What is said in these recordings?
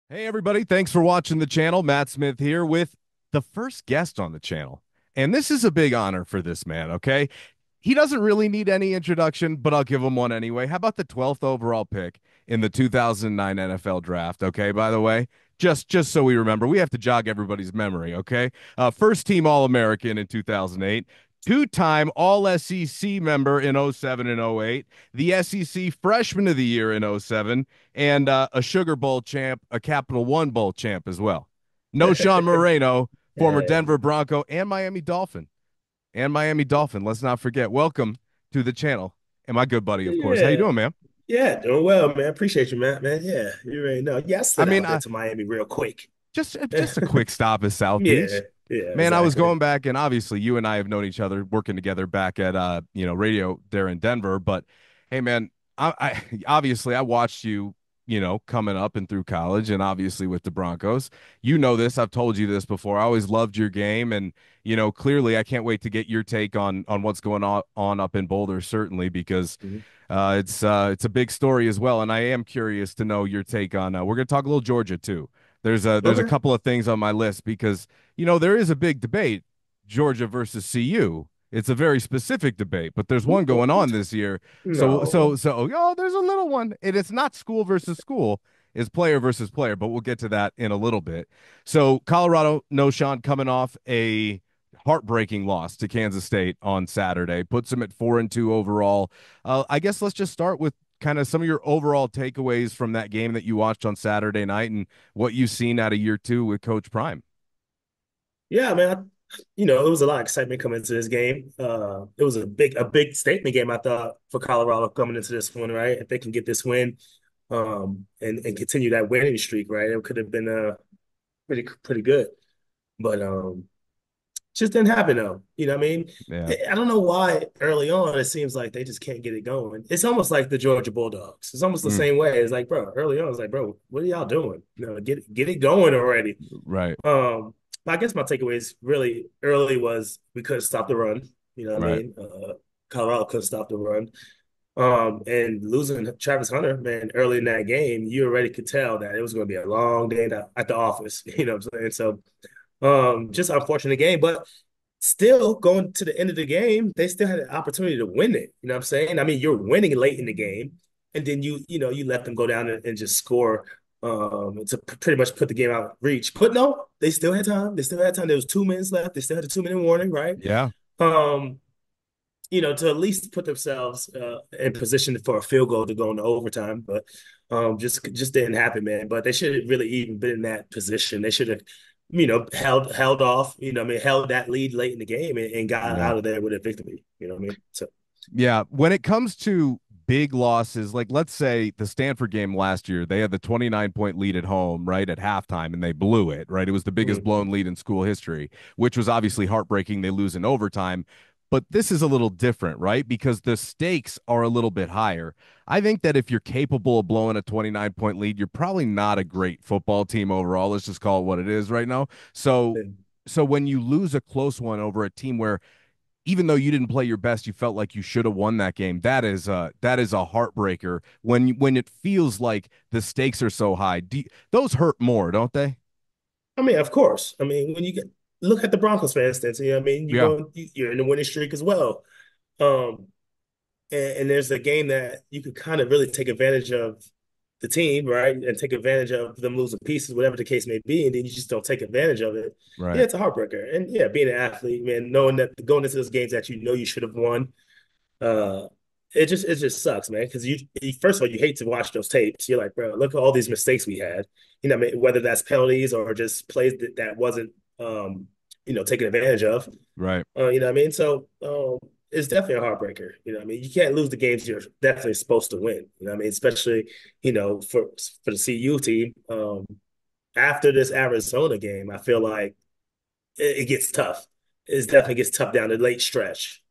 Hey, everybody. Thanks for watching the channel. Matt Smith here with the first guest on the channel. And this is a big honor for this man, okay? He doesn't really need any introduction, but I'll give him one anyway. How about the 12th overall pick in the 2009 NFL draft, okay? By the way, just so we remember, we have to jog everybody's memory, okay? First team All-American in 2008, two-time All-SEC member in '07 and '08, the SEC Freshman of the Year in '07, and a Sugar Bowl champ, a Capital One Bowl champ as well. Knowshon Moreno, former Yeah, Denver Bronco and Miami Dolphin. And Miami Dolphin. Let's not forget. Welcome to the channel. And my good buddy, of course. How you yeah, doing, man? yeah. Doing well, man. Appreciate you, man. Man, yeah, you already know. Yeah, I I slid mean, out there to Miami real quick. just a quick stop at South Yeah, Beach. yeah, Man, I was exactly. going back, and obviously you and I have known each other working together back at radio there in Denver. But hey, man, I obviously I watched you, coming up and through college, and obviously with the Broncos. You know this. I've told you this before. I always loved your game, and clearly I can't wait to get your take on what's going on up in Boulder, certainly because Mhm. it's a big story as well, and I am curious to know your take on. We're going to talk a little Georgia too. There's a Okay. couple of things on my list because there is a big debate, Georgia versus CU. It's a very specific debate, but there's one going on this year. No. There's a little one, and it's not school versus school, it's player versus player, but we'll get to that in a little bit. So Colorado, no Sean, coming off a heartbreaking loss to Kansas State on Saturday, puts them at 4-2 overall. I guess let's just start with kind of some of your overall takeaways from that game that you watched on Saturday night and what you've seen out of year two with Coach Prime. Yeah, man. It was a lot of excitement coming into this game. It was a big statement game, I thought, for Colorado coming into this one, right? If they can get this win, and continue that winning streak, right? It could have been pretty good. But just didn't happen though. You know what I mean? Yeah. I don't know why early on it seems like they just can't get it going. It's almost like the Georgia Bulldogs. It's almost the Mm, same way. It's like, bro, early on, it's like, bro, what are y'all doing? Get it going already. right. But I guess my takeaways really early was we couldn't stop the run. You know what I Right. mean? Colorado couldn't stop the run. And losing Travis Hunter, man, early in that game, you already could tell that it was going to be a long day at the office. You know what I'm saying? So just unfortunate game, but still going to the end of the game, they still had an opportunity to win it. You know what I'm saying? I mean, you're winning late in the game, and then you let them go down and just score to pretty much put the game out of reach. But no, they still had time. They still had time. There was 2 minutes left. They still had a 2 minute warning, right? Yeah. Um, to at least put themselves in position for a field goal to go into overtime, but just didn't happen, man. But they should have really even been in that position. They should have, held off, what I mean, held that lead late in the game and got Yeah. out of there with a victory. You know what I mean? So Yeah, when it comes to big losses, like let's say the Stanford game last year, they had the 29-point lead at home, right, at halftime, and they blew it, right? It was the biggest mm, blown lead in school history, which was obviously heartbreaking. They lose in overtime. But this is a little different, right? Because the stakes are a little bit higher. I think that if you're capable of blowing a 29-point lead, you're probably not a great football team overall. Let's just call it what it is right now. So and- so when you lose a close one over a team where even though you didn't play your best, you felt like you should have won that game. That is a heartbreaker when it feels like the stakes are so high. Those hurt more, don't they? I mean, of course. I mean, when you look at the Broncos, for instance, you know what I mean, Yeah, you're in the winning streak as well. Um, and there's a game that you could kind of really take advantage of the team, right? And take advantage of them losing pieces, whatever the case may be, and then you just don't take advantage of it. Yeah, right. it's a heartbreaker. And yeah, being an athlete, man, knowing that going into those games that you know you should have won, uh, it just sucks, man. Because first of all, you hate to watch those tapes. You're like, bro, look at all these mistakes we had. You know, what I mean, whether that's penalties or just plays that wasn't, taken advantage of. Right. You know what I mean? So it's definitely a heartbreaker. You know what I mean? You can't lose the games you're definitely supposed to win. You know what I mean? Especially, for the CU team. After this Arizona game, I feel like it gets tough. It definitely gets tough down the late stretch.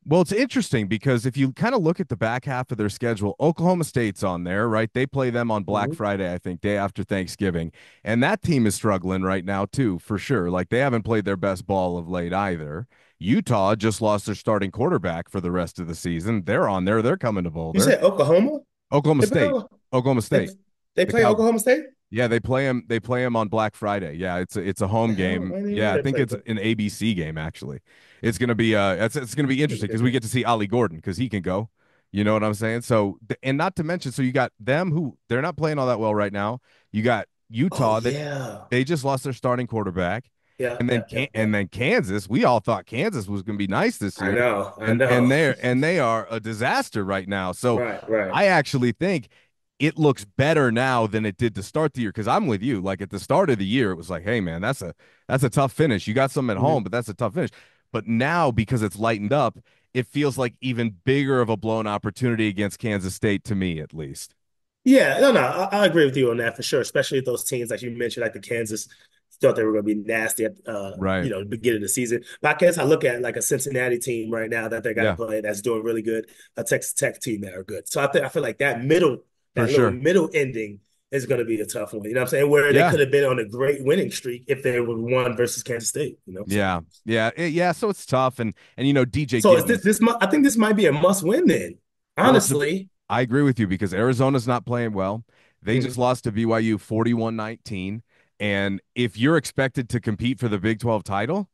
Well, it's interesting because if you kind of look at the back half of their schedule, Oklahoma State's on there, right? They play them on Black Mhm. Friday, I think, day after Thanksgiving. And that team is struggling right now, too, for sure. Like they haven't played their best ball of late either. Utah just lost their starting quarterback for the rest of the season. They're on there. They're coming to You Boulder. said Oklahoma? Oklahoma They play State. Oklahoma. Oklahoma They, State. they The play Cow. Oklahoma State? Yeah, they play him on Black Friday. Yeah, it's a The home hell? I game. didn't even know Yeah, I they think played it's them. an ABC game actually. It's gonna be That'd interesting be a because good we game. get to see Ollie Gordon because he can go. You know what I'm saying? So and not to mention, so you got them who they're not playing all that well right now. You got Oh Utah that yeah. they just lost their starting quarterback, Yeah, yeah, yeah, yeah. and then Kansas. We all thought Kansas was gonna be nice this I year, know, I and know. they are a disaster right now. So Right, right. I actually think it looks better now than it did to start the year because I'm with you. Like at the start of the year, it was like, hey man, that's a tough finish. You got some at home, Mhm. but that's a tough finish. But now because it's lightened up, it feels like even bigger of a blown opportunity against Kansas State to me, at least. Yeah, no, no, I agree with you on that for sure. Especially if those teams, like you mentioned, like the Kansas, thought they were going to be nasty at, Right. the beginning of the season. But I guess I look at like a Cincinnati team right now that they got to Yeah, play that's doing really good, a Texas Tech team that are good. So I feel like for that little sure. middle ending is going to be a tough one. You know what I'm saying? Where they Yeah. could have been on a great winning streak if they were won versus Kansas State. So Yeah. Yeah. Yeah. So it's tough. And DJ so is Giddens. I think this might be a must win then. Well, Honestly. I agree with you because Arizona's not playing well. They just Mhm. lost to BYU 41-19. And if you're expected to compete for the Big 12 title,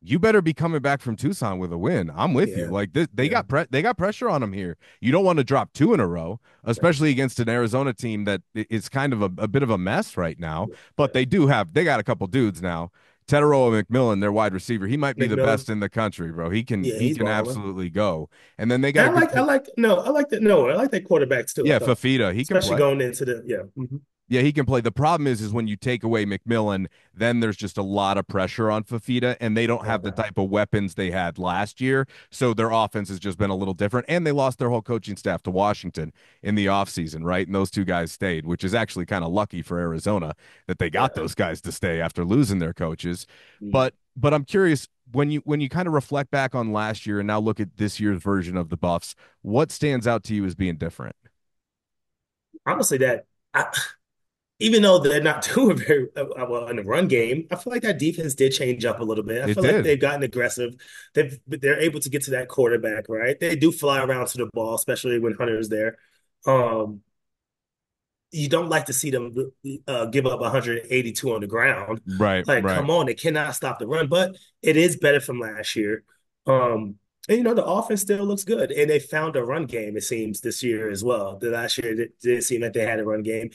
you better be coming back from Tucson with a win. I'm with you. Yeah. Like Yeah. they got pressure on them here. You don't want to drop two in a row, especially against an Arizona team that is kind of a bit of a mess right now. But Yeah. they got a couple dudes now. Teteroa McMillan, their wide receiver, he might be the McMillan. best in the country, bro. Yeah, He he's can balling. absolutely go. And then they got And a good kid. I like that quarterback too, I Yeah, thought. Fafita, he can Especially play. going into the yeah. Mhm. Yeah, he can play. The problem is when you take away McMillan, then there's just a lot of pressure on Fafita, and they don't have the Okay. type of weapons they had last year. So their offense has just been a little different. And they lost their whole coaching staff to Washington in the offseason, right? And those two guys stayed, which is actually kind of lucky for Arizona that they got Yeah. those guys to stay after losing their coaches. Mm. But I'm curious when you kind of reflect back on last year and now look at this year's version of the Buffs, what stands out to you as being different? Honestly, I, even though they're not doing very well in the run game, I feel like that defense did change up a little bit. I It feel like did. they've gotten aggressive. They're able to get to that quarterback, right? They do fly around to the ball, especially when Hunter's there. Um, you don't like to see them give up 182 on the ground. Right, Like, right. come on, they cannot stop the run, but it is better from last year. And the offense still looks good, and they found a run game. It seems this year as well. The last year it didn't seem like they had a run game.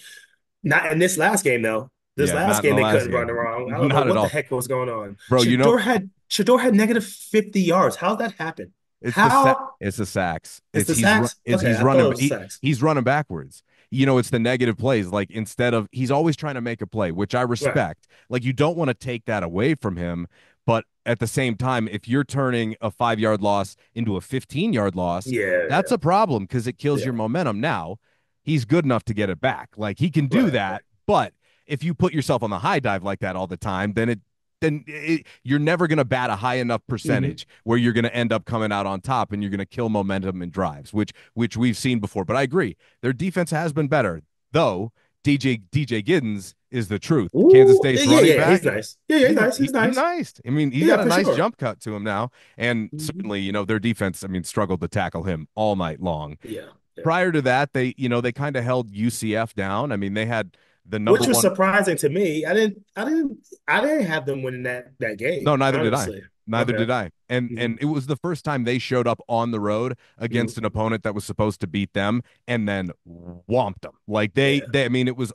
Not in this last game though. This Yeah, last not in the game they last couldn't run game. around. I don't know Not at what the all. heck was going on. Bro, Shedeur had negative 50 yards. How'd that happen? How it's the sacks. it's the sacks? Okay, I thought it was sacks. He's running backwards. It's the negative plays. Like instead of he's always trying to make a play, which I Right. respect. Like you don't want to take that away from him, but at the same time, if you're turning a 5 yard loss into a 15 yard loss, that's Yeah, a problem because it kills your yeah. momentum. Now, he's good enough to get it back. Like he can do Right, that, but if you put yourself on the high dive like that all the time, you're never going to bat a high enough right. percentage where you're going to end up coming out on top and you're going to kill momentum and drives, which we've seen before. But I agree, their defense has been better, though. DJ Giddens is the truth. Kansas Ooh, State's yeah, yeah, running yeah. He's back. nice. Yeah, yeah, he's nice. He's He nice. nice. I mean, he's got Yeah, a for nice sure. jump cut to him now, and Mhm. certainly, their defense. I mean, struggled to tackle him all night long. Yeah, yeah. Prior to that, they kind of held UCF down. I mean, they had the number Which was one. surprising to me. I didn't have them winning that No, game, neither did I. honestly. Neither Okay. did I. And Mhm. it was the first time they showed up on the road against an Mhm. opponent that was supposed to beat them and then whomped them. Like Yeah. I mean, it was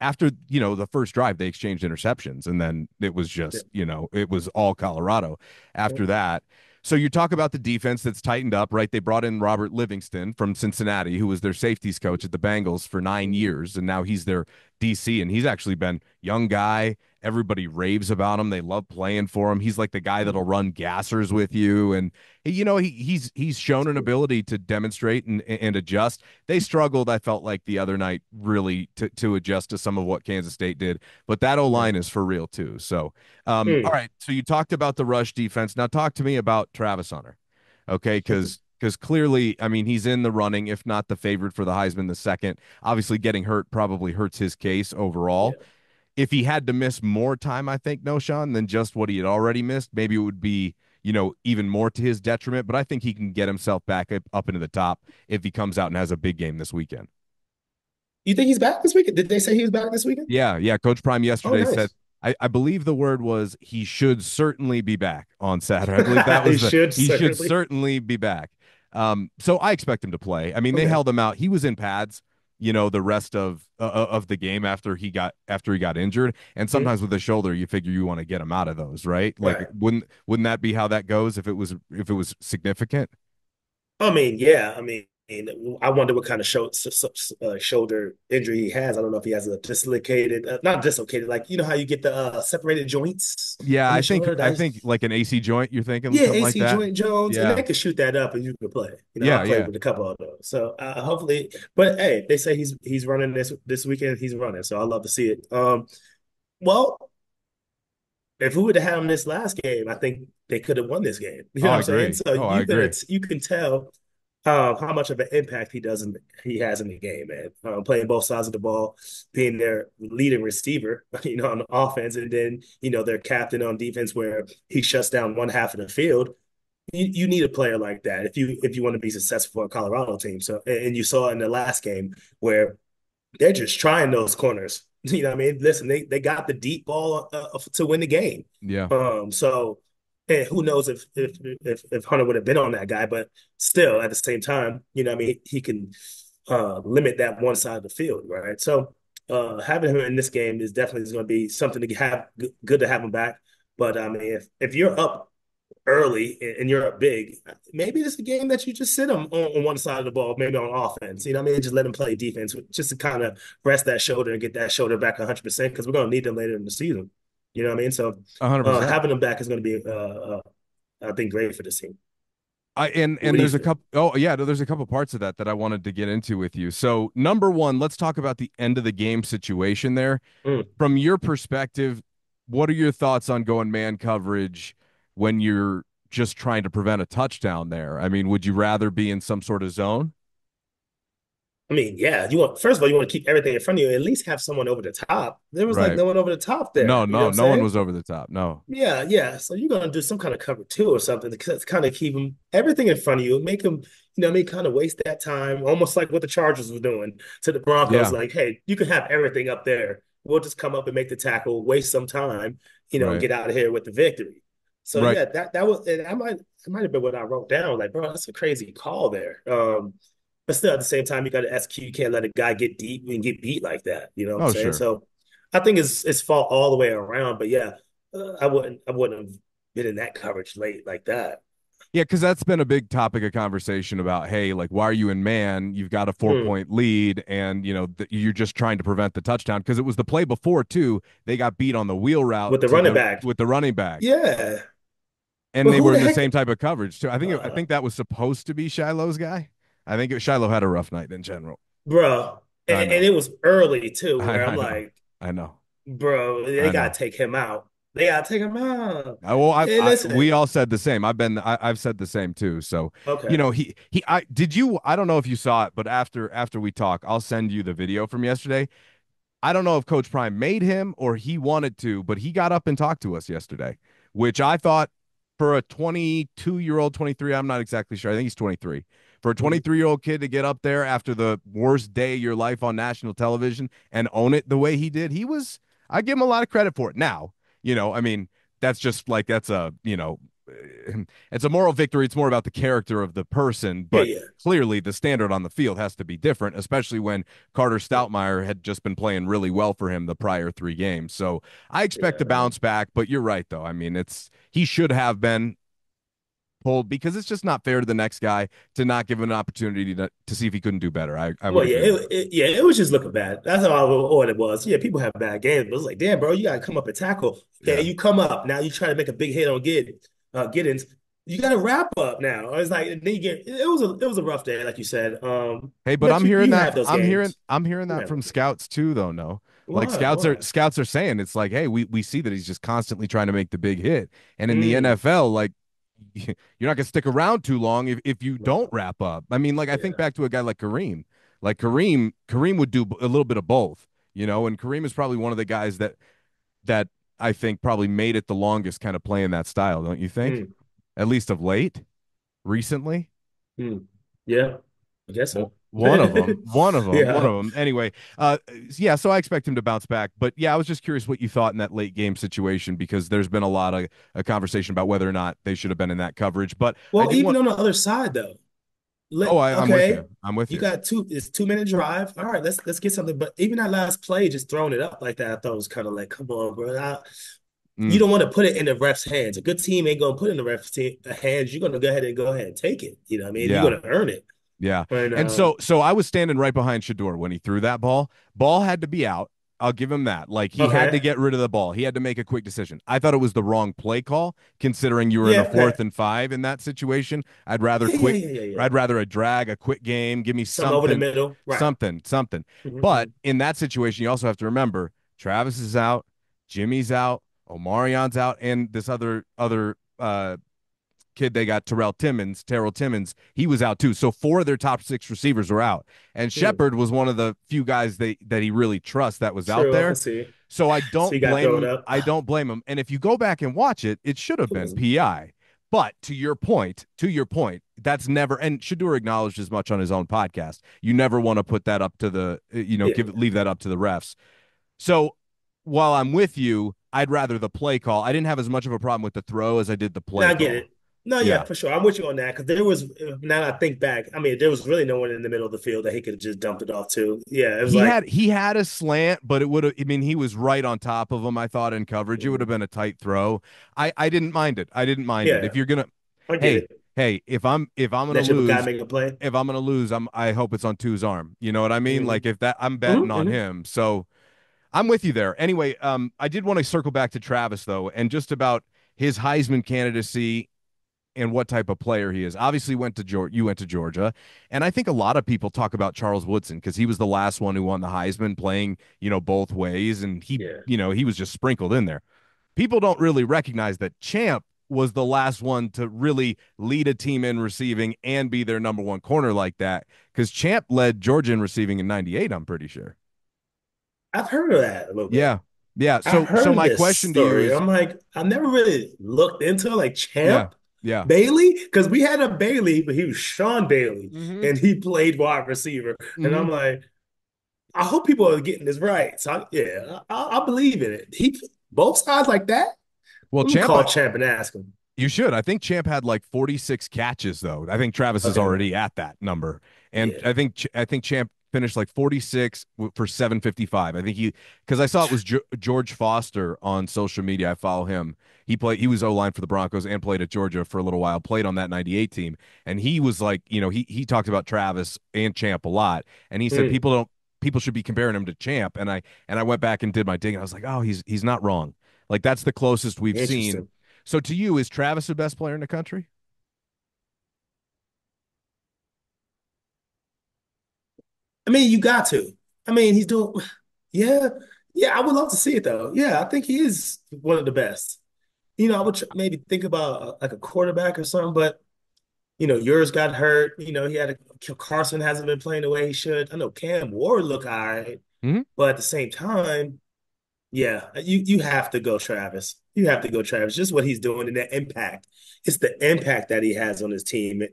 after, the first drive they exchanged interceptions and then it was Yeah. just, it was all Colorado Yeah. after that. So you talk about the defense that's tightened up, right? They brought in Robert Livingston from Cincinnati, who was their safeties coach at the Bengals for 9 years, and now he's their DC, and he's actually been young guy. Everybody raves about him. They love playing for him. He's like the guy that'll run gassers with you, and he's shown an ability to demonstrate and adjust. They struggled, I felt like the other night, really to adjust to some of what Kansas State did, but that O Yeah. line is for real too. So, all Mm. right. So you talked about the rush defense. Now talk to me about Travis Hunter, okay? Because clearly, I mean, he's in the running, if not the favorite for the Heisman the second. Obviously, getting hurt probably hurts his case overall. Yeah. If he had to miss more time, I think, no, Sean, than just what he had already missed, maybe it would be, even more to his detriment. But I think he can get himself back up into the top if he comes out and has a big game this weekend. You think he's back this weekend? Did they say he was back this weekend? Yeah, yeah. Coach Prime Oh, yesterday said, nice. I believe the word was he should certainly be back on Saturday. I believe that He was should he should certainly. certainly be back. So I expect him to play. I mean, they Okay. held him out. He was in pads, the rest of the game after he got injured. And Mhm. sometimes with the shoulder, you figure you want to get him out of those, right? Like, Right. wouldn't that be how that goes if it was significant? I mean, yeah. I mean, I wonder what kind of shoulder injury he has. I don't know if he has a dislocated, not dislocated, like you know how you get the separated joints Yeah, in I the think shoulder. I think like an AC joint. You're thinking Yeah, something like AC that. joint Jones, and Yeah, they could shoot that up, and you could play. I yeah, played yeah. with a couple of those, so hopefully. But hey, they say he's running this weekend. He's running, so I love to see it. Well, if we would have had him this last game, I think they could have won this game. You Oh, know what I I'm saying? agree. So Oh, I agree. you can tell how much of an impact he has in the game, man. Playing both sides of the ball, being their leading receiver, on the offense, and then their captain on defense, where he shuts down one half of the field. You need a player like that if you want to be successful for a Colorado team. So and you saw in the last game where they're just trying those corners. You know what I mean? Listen, they got the deep ball to win the game. Yeah. So and who knows if Hunter would have been on that guy, but still at the same time, what I mean, he can limit that one side of the field, right? So having him in this game is definitely going to be something to have good to have him back. But I mean, if you're up early and you're up big, maybe it's a game that you just sit them on one side of the ball, maybe on offense. You know what I mean? Just let them play defense just to kind of rest that shoulder and get that shoulder back 100% because we're going to need them later in the season. You know what I mean? So 100%. having them back is going to be, I think, great for this team. I What and do you there's a think? couple yeah, there's a couple parts of that I wanted to get into with you. So, number one, let's talk about the end of the game situation there. Mm. From your perspective, what are your thoughts on going man coverage when you're just trying to prevent a touchdown there? I mean, would you rather be in some sort of zone? I mean, yeah, first of all, you want to keep everything in front of you, at least have someone over the top. There was like Right. no one over the top No, there. You know what no, I'm no one saying? was over the top. No. Yeah, yeah. So you're gonna do some kind of cover two or something to kind of keep them everything in front of you, make them, what I mean, kind of waste that time, almost like what the Chargers were doing to the Broncos. Yeah. Like, hey, you can have everything up there. We'll just come up and make the tackle, waste some time, and Right. get out of here with the victory. So Right. yeah, that was, and I might have been what I wrote down. Like, bro, that's a crazy call there. But still, at the same time, you got to execute. You can't let a guy get deep and get beat like that. You know what I'm Oh, saying? sure. So I think it's fault all the way around. But yeah, I wouldn't have been in that coverage late like that. Yeah, because that's been a big topic of conversation about, hey, like, why are you in man? You've got a four Mm. point lead, and you're just trying to prevent the touchdown. Because it was the play before too. They got beat on the wheel route With the to running the back. with the running back, Yeah, and but they who were the in the heck, same type of coverage too. I uh, think that was supposed to be Shiloh's guy. Shiloh had a rough night in general. bro? I And know, it was early too, I, where I'm I know, like, I know, bro, they I gotta know. take him out. They gotta take him out. Well, Hey, we listen, all said the same. I've said the same too. So, okay. I don't know if you saw it, but after we talk, I'll send you the video from yesterday. I don't know if Coach Prime made him or he wanted to, but he got up and talked to us yesterday, which I thought for a 22-year-old, 23, I'm not exactly sure. I think he's 23. For a Mhm. 23-year-old kid to get up there after the worst day of your life on national television and own it the way he did, I give him a lot of credit for it. Now, I mean, that's just like, it's a moral victory. It's more about the character of the person, Yeah, but yeah, clearly the standard on the field has to be different, especially when Carter yeah, Stoutmeyer had just been playing really well for him the prior 3 games. So I expect to yeah. bounce back, but you're right though. I mean, he should have been pulled because it's just not fair to the next guy to not give him an opportunity to see if he couldn't do better. I would Well, yeah, agree with it was just looking bad. That's all it was. Yeah, people have bad games, but it's like, damn, bro, you gotta come up and tackle. you. Okay, Yeah. you come up now. You try to make a big hit on Giddens. You got to wrap up now. It's like then you get. It was a rough day, like you said. Hey, but But I'm you hearing you that have those I'm hearing games. I'm hearing You that have from those games. scouts too, though. No, like Why? scouts are Why? scouts are saying it's like, hey, we see that he's just constantly trying to make the big hit, and in the Mm, NFL, like you're not gonna stick around too long if you don't no. wrap up. I mean, like I think Yeah. back to a guy like Kareem. Like Kareem would do a little bit of both, and Kareem is probably one of the guys that I think probably made it the longest kind of playing that style, don't you think? Mm, At least of late, recently. mm. Yeah. I guess so. One Yeah. of them. Anyway, yeah. So I expect him to bounce back, but yeah, I was just curious what you thought in that late game situation because there's been a lot of a conversation about whether or not they should have been in that coverage. But I Well, do even want. on the other side though, Oh, I'm with okay, you. I'm with you you. got it's 2 minute drive. All right, let's get something. But even that last play, just throwing it up like that, I thought was kind of like, come on, bro. You Mm, don't want to put it in the ref's hands. A good team ain't gonna put it in the ref's hands. You're gonna go ahead and take it. You know what I mean? You're yeah. gonna earn it. Yeah. And And so I was standing right behind Shedeur when he threw that ball. Ball had to be out. I'll give him that. Like he had to okay, get rid of the ball. He had to make a quick decision. I thought it was the wrong play call, considering you were in a yeah, fourth fair. and five in that situation. I'd rather Yeah, yeah, quick, yeah, yeah, yeah. I'd rather a drag, a quick game. Give me Some over the something, middle, right? something. But Hmm. in that situation, you also have to remember Travis is out, Jimmy's out, Omarion's out, and this other kid they got Terrell Timmons, he was out too. So four of their top six receivers were out. And Hmm. Shepard was one of the few guys that he really trusts that was out True, I there. see. So I So you don't got blame thrown him. up. I don't blame him. And if you go back and watch it, it should have It been wasn't. PI. But to your point, that's never and Shadur acknowledged as much on his own podcast. You never want to put that up to the Yeah, give leave that up to the refs. So while I'm with you, I'd rather the play call. I didn't have as much of a problem with the throw as I did the now play I get call. it. No, yeah, Yeah. for sure. I'm with you on that because there was. Now that I think back, I mean, there was really no one in the middle of the field that he could have just dumped it off to. Yeah, it was like, He had a slant, but it would have. I mean, he was right on top of him. I thought in coverage, it would have mm, been a tight throw. I didn't mind it. I didn't mind it. yeah, If you're gonna, I get hey it. if I'm gonna Let your guy lose, make a play. if I'm gonna lose, I hope it's on two's arm. You know what I mean? Hmm. Like if that I'm betting Hmm. on Hmm. him. So I'm with you there. Anyway, I did want to circle back to Travis though, and just about his Heisman candidacy and what type of player he is. Obviously, went to Georgia. You went to Georgia, and I think a lot of people talk about Charles Woodson because he was the last one who won the Heisman, playing both ways, and Yeah, he was just sprinkled in there. People don't really recognize that Champ was the last one to really lead a team in receiving and be their number one corner like that because Champ led Georgia in receiving in '98. I'm pretty sure. I've heard of that a little bit. Yeah, yeah. I've So heard my this question to you story. is, I'm like, I've never really looked into like yeah, Champ yeah. Bailey because we had a Bailey, but he was Sean Bailey Mm-hmm. and he played wide receiver. And Mm-hmm. I'm like, I hope people are getting this right. So yeah, I believe in it. He both sides like that. Well, Let me Champ, call Champ and ask him. you should. I think Champ had like 46 catches though. I think Travis is Okay, already at that number. And yeah. I think Champ finished like 46 for 755. I think he cuz I saw it was George Foster on social media. I follow him. He was O-line for the Broncos and played at Georgia for a little while, played on that 98 team. And he was like, he talked about Travis and Champ a lot. And he said Mm, people should be comparing him to Champ. And I went back and did my digging. I was like, "Oh, he's not wrong." Like that's the closest we've seen. interesting. So to you, is Travis the best player in the country? I mean, you got to. I mean, he's doing. Yeah, yeah. I would love to see it though. Yeah, I think he is one of the best. I would maybe think about like a quarterback or something, but yours got hurt. He had Carson hasn't been playing the way he should. I know Cam Ward look all right, Hmm. but at the same time, yeah, you have to go Travis. You have to go Travis. Just what he's doing and the impact. It's the impact that he has on his team.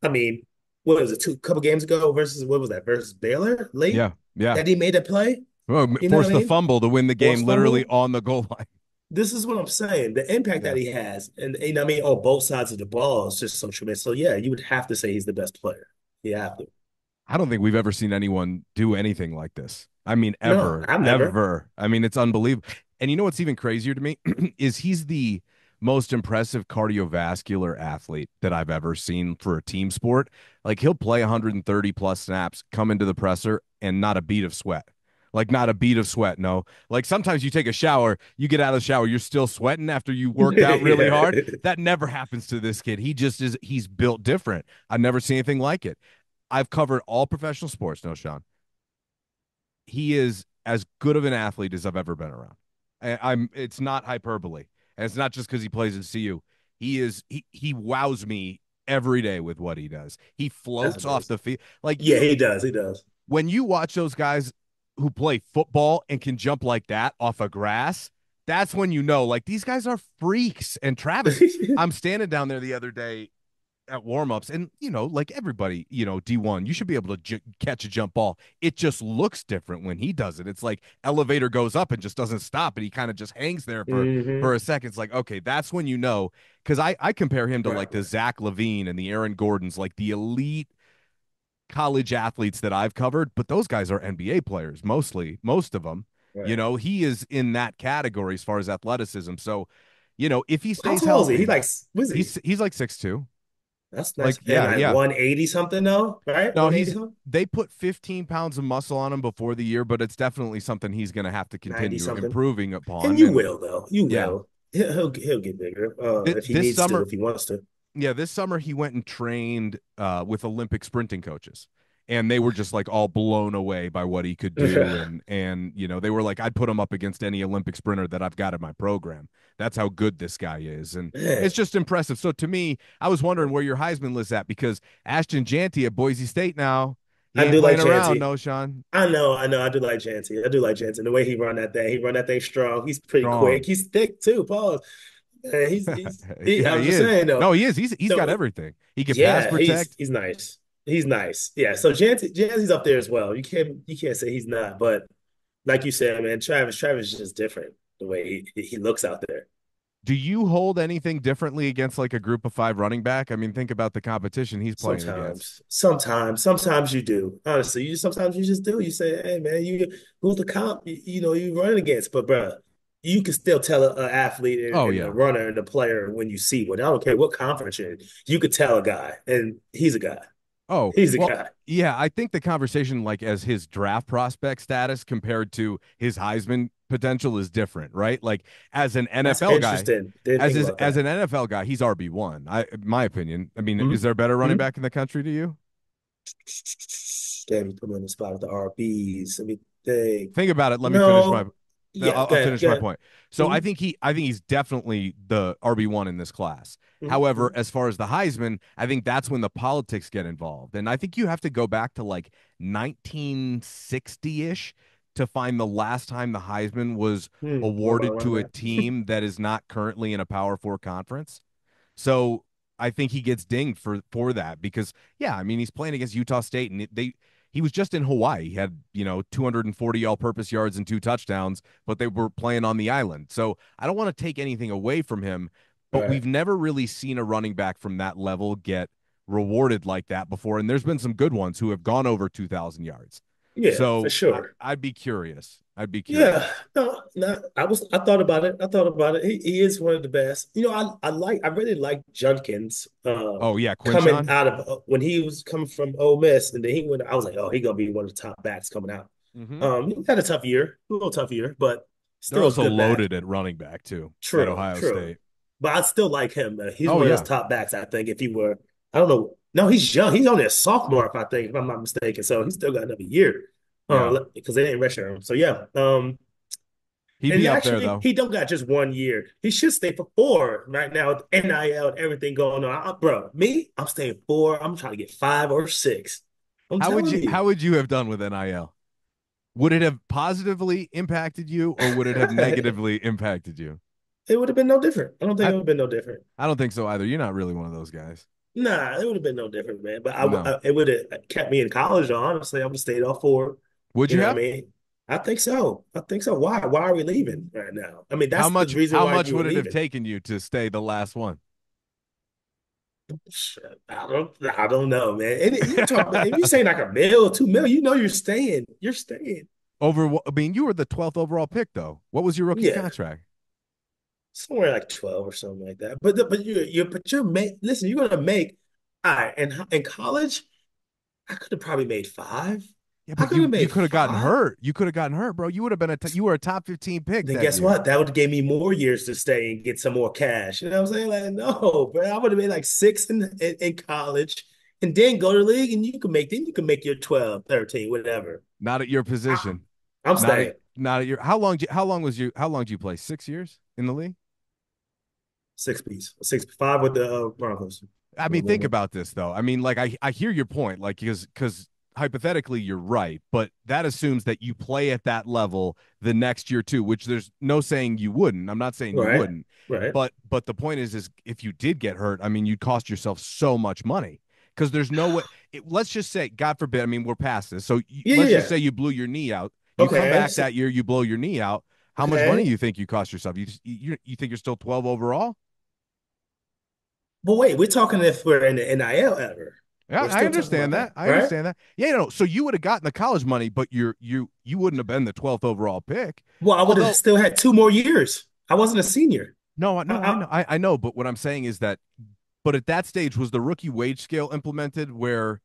I mean, what was it, couple games ago versus what was that versus Baylor late Yeah, yeah. that he made a play? Well, You know what forced I the mean? fumble to win the game Forced literally fumble. on the goal line. This is what I'm saying. The impact that Yeah. he has, and I mean, on both sides of the ball is just so tremendous. So yeah, you would have to say he's the best player. You have to. I don't think we've ever seen anyone do anything like this. I mean, No, ever, I've never. ever. I mean, it's unbelievable. And you know what's even crazier to me is he's the most impressive cardiovascular athlete that I've ever seen for a team sport. Like he'll play 130 plus snaps, come into the presser, and not a beat of sweat. Like not a beat of sweat. No. Like sometimes you take a shower, you get out of the shower, you're still sweating after you worked out really Yeah. hard. That never happens to this kid. He just is. He's built different. I've never seen anything like it. I've covered all professional sports, no, Sean. He is as good of an athlete as I've ever been around. I'm it's not hyperbole. And it's not just because he plays in CU. He wows me every day with what he does. He That's floats off amazing. the field. Like Yeah, he does. He does. when you watch those guys who play football and can jump like that off of grass, that's when you know like these guys are freaks. And Travis, I'm standing down there the other day at warmups, and like everybody, D1, you should be able to catch a jump ball. It just looks different when he does it. It's like elevator goes up and just doesn't stop, and he kind of just hangs there for Hmm. a second. It's like, okay, that's when because I compare him to Right, like the right, Zach Levine and the Aaron Gordons, like the elite college athletes that I've covered, but those guys are NBA players mostly, most of them. right. He is in that category as far as athleticism. So, if he How stays tall is he? He healthy, like, what is he? he's like 6'2". That's nice. Like, And yeah, like yeah. 180 something though, right? No, 180 something? they put 15 pounds of muscle on him before the year, but it's definitely something he's going to have to 90 continue something. improving And upon. you And will though. You yeah, will. He'll get bigger if he this needs to, summer, if he wants to. yeah, this summer he went and trained with Olympic sprinting coaches. And they were just like all blown away by what he could do. And they were like, I'd put him up against any Olympic sprinter that I've got in my program. That's how good this guy is. And Man, it's just impressive. So to me, I was wondering where your Heisman list at because Ashton Janty at Boise State now, he I ain't do like playing around, Chansey. no, Sean. I know. I do like Chansey. I do like Chansey. The way he run that thing strong. He's pretty quick. Strong. He's thick too. Pause. Man, Yeah, I'm he just is. saying though. No, he is. He's got So everything. He can pass yeah, protect. he's nice. He's nice. Yeah. So Chansey's up there as well. You can't say he's not. But like you said, man, Travis is just different the way he looks out there. Do you hold anything differently against like a group of five running back? I mean, think about the competition he's playing against. Sometimes you do. Honestly, sometimes you just do. You say, "Hey, man, who's the comp? You running against." But bro, you can still tell an athlete Oh and a yeah. runner and the player when you see one. I don't care what conference you're in. You could tell a guy, and he's a guy. Oh, He's a well, guy. yeah, I think the conversation like as his draft prospect status compared to his Heisman potential is different, right? Like as an That's NFL guy, interesting. Didn't think about as that. an NFL guy, he's RB1. My opinion. I mean, is Hmm. there a better running Hmm. back in the country to you? Damn, you put me on the spot with the RBs. Let me think. Think about it. Let me finish my No. Yeah, I'll go finish my ahead. point. So Hmm. I think he's definitely the RB1 in this class. However, Hmm. as far as the Heisman, I think that's when the politics get involved. And I think you have to go back to like 1960-ish to find the last time the Heisman was What about awarded running to a back? team that is not currently in a Power 4 conference. So I think he gets dinged for that because yeah, I mean he's playing against Utah State and he was just in Hawaii. He had 240 all-purpose yards and two touchdowns, but they were playing on the island. So I don't want to take anything away from him, All but right. we've never really seen a running back from that level get rewarded like that before. And there's been some good ones who have gone over 2,000 yards. Yeah, for So sure. I'd be curious. I'd be Yeah, curious. no, no, I thought about it. I thought about it. He is one of the best. I really like Junkins Oh yeah, coming Quinshon. out of when he was coming from Ole Miss and then he went, I was like, oh, he gonna be one of the top backs coming out. Mm-hmm. He had a tough year, a little tough year, but They're still a also good back. loaded at running back too at True, Ohio true. State. But I still like him. He's Oh one of those yeah, top backs, I think. If he were, I don't know. No, he's young. He's only a sophomore, if I think, if I'm not mistaken. So he's still got another year. yeah. Because they didn't redshirt him. So yeah. He'd And be up there actually, though. he don't got just 1 year. He should stay for four right now with NIL and everything going on. Bro, me, I'm staying four. I'm trying to get 5 or 6. I'm telling you, How would you have done with NIL? Would it have positively impacted you or would it have it negatively impacted you? would have been no different. I don't think I it would have been no different. I don't think so either. You're not really one of those guys. Nah, it would have been no different, man. But No. it would have kept me in college, though, honestly. I would have stayed all four. Would You you know what have? I mean? I think so. I think so. Why? Why are we leaving right now? I mean, that's the reason How why much you were would it have leaving. taken you to stay the last one? Shit, I don't know, man. And you talk about if you say like a mil, 2 mil, you know you're staying. You're staying. I mean, you were the 12th overall pick though. What was your rookie Yeah, contract? somewhere like 12 or something like that. But you're listen, you're gonna make all right. And in college, I could have probably made five. Yeah, I but could have you made could have gotten five. hurt. You could have gotten hurt, bro. You would have been you were a top 15 pick Then that guess year. what? That would have gave me more years to stay and get some more cash. You know what I'm saying? Like, no, bro. I would have made like six in college and then go to the league and you can make your 12, 13, whatever. Not at your I, position. I'm staying. Not at your how long did you play? 6 years in the league? Six piece. 6'5" with the Broncos. I mean, think about this though. I mean, like I hear your point, like because hypothetically you're right, but that assumes that you play at that level the next year too, which there's no saying you wouldn't. I'm not saying you Right. wouldn't, Right. but the point is if you did get hurt, I mean, you'd cost yourself so much money because there's no way. Let's just say, God forbid, I mean, we're past this. So Yeah, yeah, let's just yeah. say you blew your knee out. You come Okay. back So, that year, you blow your knee out. How much money okay. you think you cost yourself? You think you're still 12 overall? But wait, we're talking if we're in the NIL ever. Yeah, We're I still talking about understand that. that, I right? understand that. Yeah, no. So you would have gotten the college money, but you wouldn't have been the 12th overall pick. Well, I would have Although, still had 2 more years. I wasn't a senior. no, no, I I, know, I know. But what I'm saying is that, but at that stage, was the rookie wage scale implemented where,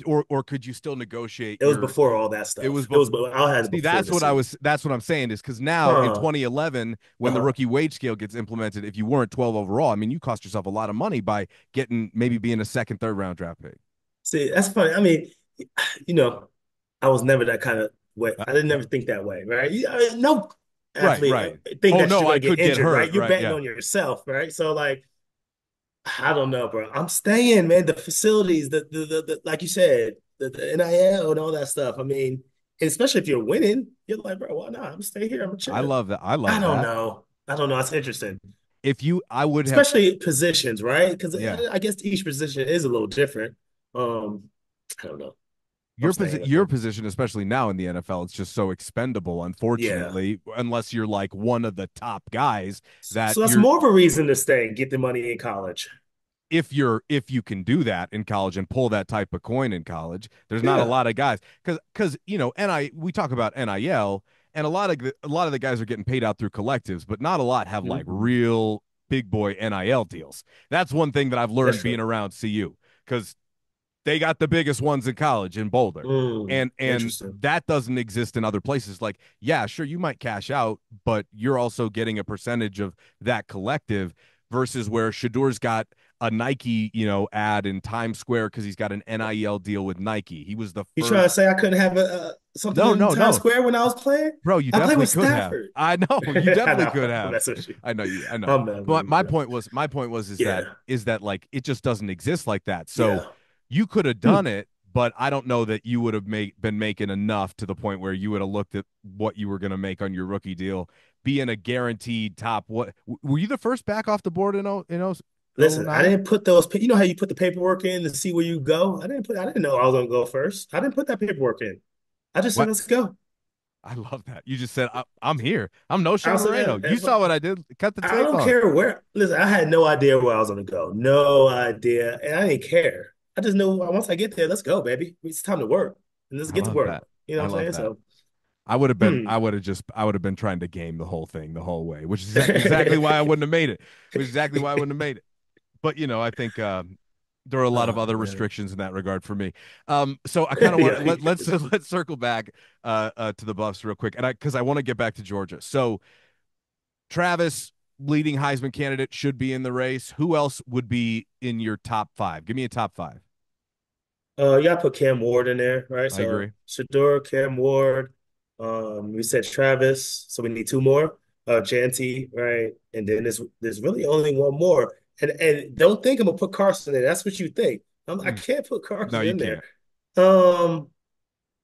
or could you still negotiate it was your? before all that It was stuff. It before. was, I had it See, before that's the what I season. was. That's what I'm saying is because now in Huh. 2011, when the Uh-huh. rookie wage scale gets implemented, if you weren't 12 overall, I mean, you cost yourself a lot of money by getting maybe being a second, third round draft pick. See, that's funny. I mean, you know, I was never that kind of way. Uh, I didn't never think that way, right? No Right, athlete right. think Oh that no, you're I going to get could get injured, right? hurt. You're Right, betting yeah. on yourself, right? So like, I don't know, bro. I'm staying, man. The facilities, the like you said, the NIL and all that stuff. I mean, especially if you're winning, you're like, bro, why not? I'm stay here. I'm I chilling. love that. I I love don't that. know. I don't know. It's interesting, If you, I would have, especially positions, right? Because yeah. I guess each position is a little different. I don't know. I'm staying with Your them. position, especially now in the NFL, it's just so expendable. Yeah. Unfortunately, unless you're like one of the top guys, that So that's you're more of a reason to stay and get the money in college. if you can do that in college and pull that type of coin in college, there's not a Yeah. lot of guys because you know, we talk about NIL and a lot of the guys are getting paid out through collectives, but not a lot have like Hmm. real big boy NIL deals. That's one thing that I've That's learned being true. around CU because they got the biggest ones in college in Boulder. And Interesting. that doesn't exist in other places. Like, yeah, sure, you might cash out, but you're also getting a percentage of that collective versus where Shedeur's got a Nike, ad in Times Square because he's got an NIL deal with Nike. He was the You trying to first. say I couldn't have something No, in no, Times no. Square when I was playing? Bro, you I played definitely with could have. Stafford. I know, you I definitely know. could I'm have. messing with you. I know you. I know. I'm messing But with you. my point was Yeah. is that like it just doesn't exist like that. So Yeah. you could have Hmm. done it, but I don't know that you would have been making enough to the point where you would have looked at what you were going to make on your rookie deal, being a guaranteed top. What were you the first back off the board in Listen, I 09? didn't put those. You know how you put the paperwork in to see where you go. I didn't know I was gonna go first. I didn't put that paperwork in. I just said, What? let's go. I love that. You just said I'm here. I'm I Knowshon Moreno. said, You saw what I did. Cut the I tape don't on. care where. Listen, I had no idea where I was gonna go. No idea, and I didn't care. I just knew once I get there, let's go, baby. It's time to work, and let's I get to love work. that. You know I what I'm love saying? that. So, hmm. I would have been trying to game the whole thing the whole way, which is exactly why I wouldn't have made it. Which is exactly why I wouldn't have made it. But I think there are a lot of Oh other man, restrictions in that regard for me. So I kind of want yeah. to let's circle back to the Buffs real quick, and because I want to get back to Georgia. So Travis, leading Heisman candidate, should be in the race. Who else would be in your top five? Give me a top five. You gotta put Cam Ward in there, right? I agree. So Shedeur, Cam Ward. We said Travis, so we need two more. Janty, right? And then there's really only one more. And don't think I'm gonna put Carson in. That's what you think. I Mm, can't put no, Carson you in there. can't. Um,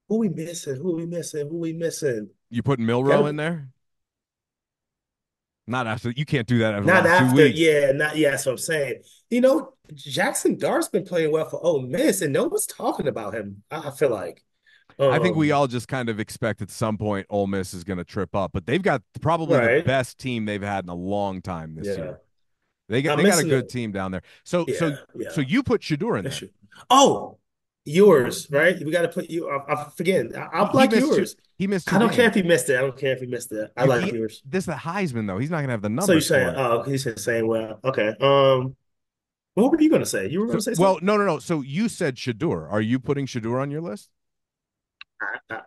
who we missing? Who we missing? Who we missing? You putting Milrow Gotta in there? Not after you can't do that after the not last two after, weeks. yeah, not yeah. That's what I'm saying. Jackson Dart's been playing well for Ole Miss, and no one's talking about him. I feel like. I think we Um, all just kind of expect at some point Ole Miss is going to trip up, but they've got probably the right. best team they've had in a long time this Yeah. year. I'm They got a missing good the team down there. So yeah, so yeah. you put Shador in That's there. true. Oh, yours, right? We got to put you. I forget. I'll He like missed two. yours. He missed two I don't care games. if he missed it. I don't care if he missed it. I You like he yours. this is the Heisman though. He's not going to have the So you're numbers saying, for it. oh, he's saying, well, okay. What were you gonna say? You were So gonna say well, something? no, no, no. So you said Shador. Are you putting Shador on your list?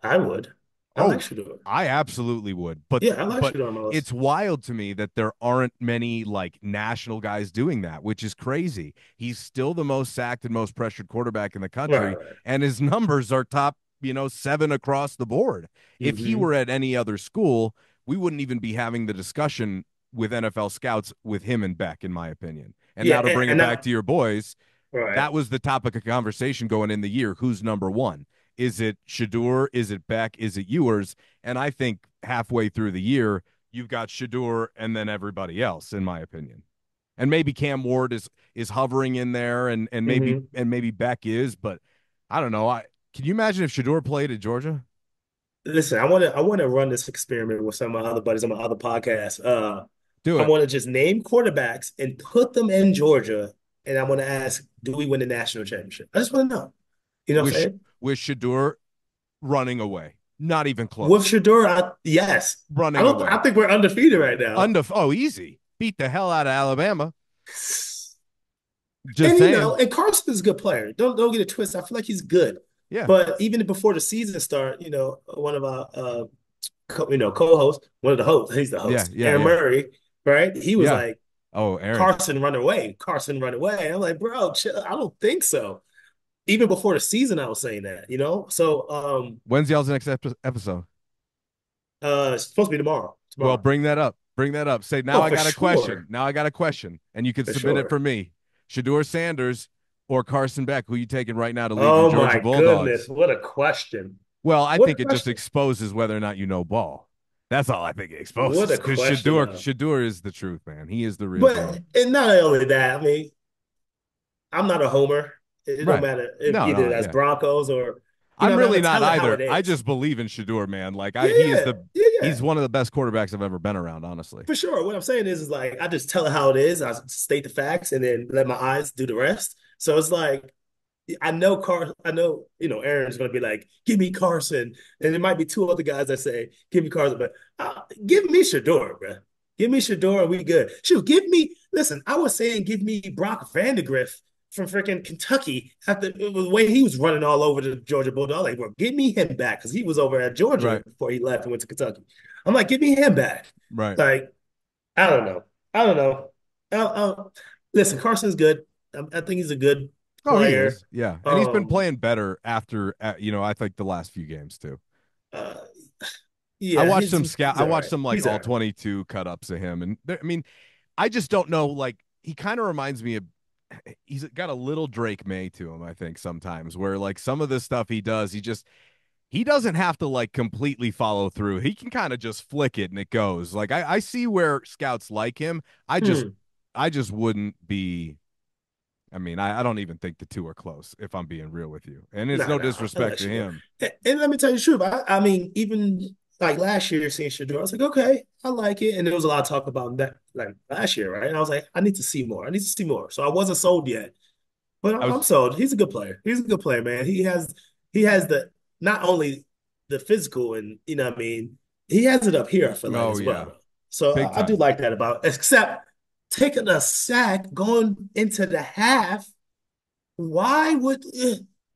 I would. I like Oh, Shedeur. I absolutely would. Yeah, I like But Shedeur on my list. it's wild to me that there aren't many like national guys doing that, which is crazy. He's still the most sacked and most pressured quarterback in the Right, country, right. and his numbers are top, 7 across the board. If he Mm-hmm. were at any other school, we wouldn't even be having the discussion with NFL scouts with him and Beck, in my opinion. And Yeah, now to bring it and back I, to your boys, right. that was the topic of conversation going in the year. Who's number one? Is it Shedeur? Is it Beck? Is it Ewers? And I think halfway through the year, you've got Shedeur and then everybody else, in my opinion. And maybe Cam Ward is hovering in there, Hmm. and maybe Beck is, but I don't know. I can you imagine if Shedeur played at Georgia? Listen, I want to run this experiment with some of my other buddies on my other podcast. Do I it want to just name quarterbacks and put them in Georgia, and I want to ask, do we win the national championship? I just want to know. You know what I'm with saying? with Shedeur running away, not even With close, Shedeur, yes. I running don't. I away. think we're undefeated right now. Easy, beat the hell out of Alabama. Just And saying, and Carson is a good player. Don't get it twisted. I feel like he's good. yeah, But even before the season start, one of our co-hosts, one of the hosts, he's the yeah, host, yeah, Aaron yeah, Murray, right? He was yeah. like, Oh, Aaron, Carson run away, Carson run away. I'm like, bro, chill. I don't think so. Even before the season, I was saying that. So when's y'all's next episode? it's supposed to be tomorrow. Well, Tomorrow. bring that up. Bring that up. Say now Oh, I for got a question. sure. Now I got a question, and you can For submit it sure. for me. Shador Sanders or Carson Beck? Who you taking right now to lead your Oh my Georgia goodness. Bulldogs? What a question. Well, I What a think it just question. exposes whether or not you know ball. That's all I think it What exposes. a Because question, though. Shador is the truth, man. He is the real But deal. and not only that, I mean, I'm not a homer. It don't Right. matter if No, either no, that's yeah. Broncos or I'm I'm really gonna not tell it how either. it I is. just believe in Shador, man. Like Yeah, yeah, yeah, he's one of the best quarterbacks I've ever been around, honestly. for sure. What I'm saying is like I just tell it how it is. I state the facts and then let my eyes do the rest. So it's like I know, Aaron's gonna be like, give me Carson. And there might be two other guys that say, give me Carson, but give me Shedeur, bro. Give me Shedeur and we good. Shoot, listen, I was saying give me Brock Vandegrift from freaking Kentucky after the way he was running all over the Georgia Bulldogs. Like, bro, give me him back because he was over at Georgia Right. before he left and went to Kentucky. I'm like, give me him back. Right. Like, I don't know. I don't know. Listen, Carson's good. I think he's a good Oh, he player. is. Yeah. And he's been Um, playing better after, I think the last few games too. uh, yeah, I he's all watched right. some like He's all all right. 22 cut ups of him. And I mean, I just don't know. Like, he kind of reminds me of, he's got a little Drake May to him, I think, sometimes, where like some of the stuff he does, he doesn't have to like completely follow through. He can kind of just flick it and it goes. Like, I see where scouts like him. I just, Hmm. I just wouldn't be. I mean, I don't even think the two are close, if I'm being real with you. And it's Nah, no nah, I disrespect like to Shedeur. him. And let me tell you the truth. I mean, even like last year seeing Shedeur, I was like, okay, I like it. And there was a lot of talk about that like last year, right? And I was like, I need to see more. I need to see more. So I wasn't sold yet. But I I'm was, sold. He's a good player. He's a good player, man. He has the not only the physical and what I mean, he has it up here, I feel like oh as yeah, well. So big I do time. like that about except taking a sack going into the half. Why would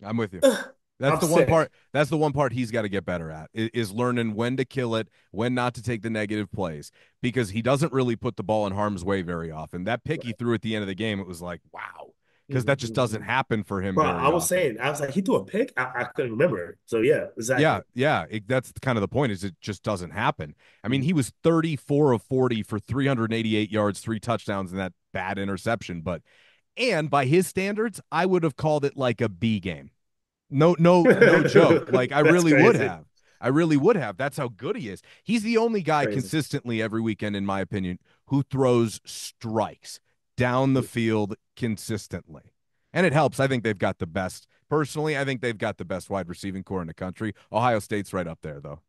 I'm with you. ugh, That's I'm the one part. sick. That's the one part he's got to get better at is learning when to kill it, when not to take the negative plays, because he doesn't really put the ball in harm's way very often. That pick he Right. threw at the end of the game, it was like, wow, because that just doesn't Mhm. happen for him Bro, I very was often. saying, I was like, he threw a pick. I couldn't remember. So yeah, Yeah, exactly. yeah. That's kind of the point. Is it just doesn't happen. I mean, Mhm. he was 34 of 40 for 388 yards, three touchdowns, and that bad interception. But and by his standards, I would have called it like a B game. No joke. Like I That's really would crazy. have. I really would have. That's how good he is. He's the only guy Crazy. consistently every weekend, in my opinion, who throws strikes down the field consistently. And it helps. I think they've got the best. Personally, I think they've got the best wide receiving core in the country. Ohio State's right up there, though.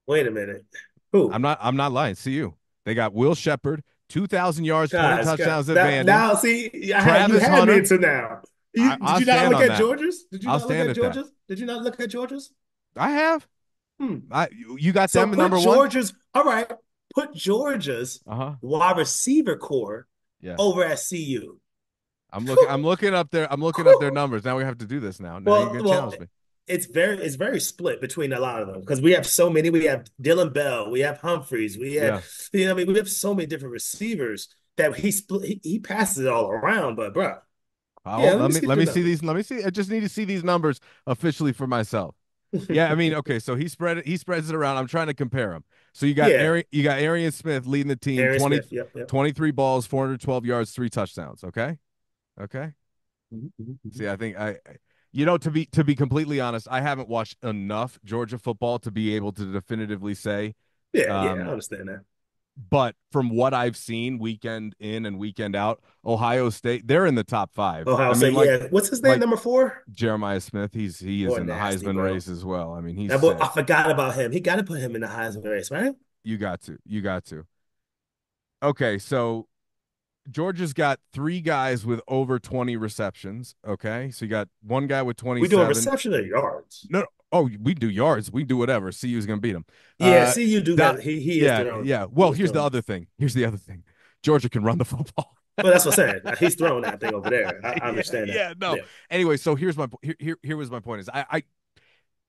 Wait a minute. Who? I'm not lying. See you. They got Will Shepard, 2,000 yards, 20 Guys, touchdowns at that Vandy. now see, you Travis had me Hunter. into now. Did I'll you not stand look on at that. Georgia's? Did you I'll not look stand at at that. Georgia's? Did you not look at Georgia's? I have. Hmm. You got So them at put number one? Georgia's, all right, put Georgia's Uh-huh. wide receiver core Yeah. over at CU. I'm looking up there. I'm looking up their numbers. Now we have to do this now. Now you're Well, gonna well, challenge me. it's very split between a lot of them because we have so many. We have Dylan Bell, we have Humphreys, we have Yeah. I mean, we have so many different receivers that he split. He passes it all around. But bro, Oh, yeah, let me see let the me see these. numbers. Let me see. I just need to see these numbers officially for myself. Yeah, I mean, okay, so he spreads it around. I'm trying to compare them. So Yeah, You got Arian Smith leading the team, Aaron Smith. Yep, yep. 23 balls, 412 yards, three touchdowns. Okay. Okay. Mhm, mhm, See, mhm. I think To be completely honest, I haven't watched enough Georgia football to be able to definitively say. Yeah, yeah, I Um, understand that. but from what I've seen weekend in and weekend out, Ohio State, they're in the top five. Ohio I mean, State, yeah. What's his name? like Number four? Jeremiah Smith, he is Boy, in the nasty, Heisman bro. race as well. I mean, he's That boy, I sick. forgot about him. He got to put him in the Heisman race, right? You got to. You got to. Okay, so Georgia's got three guys with over 20 receptions. Okay. So you got one guy with We doing 27. reception or yards? No, oh, we do yards. We do whatever. CU's gonna beat them. Yeah, Uh, see, you do that, got he is yeah, throwing. yeah. He Well, is here's the throwing. other thing. Here's the other thing. Georgia can run the football. Well, that's what I'm saying. He's throwing that thing over there. I Yeah, understand that. yeah. No. Yeah. Anyway, so here was my point is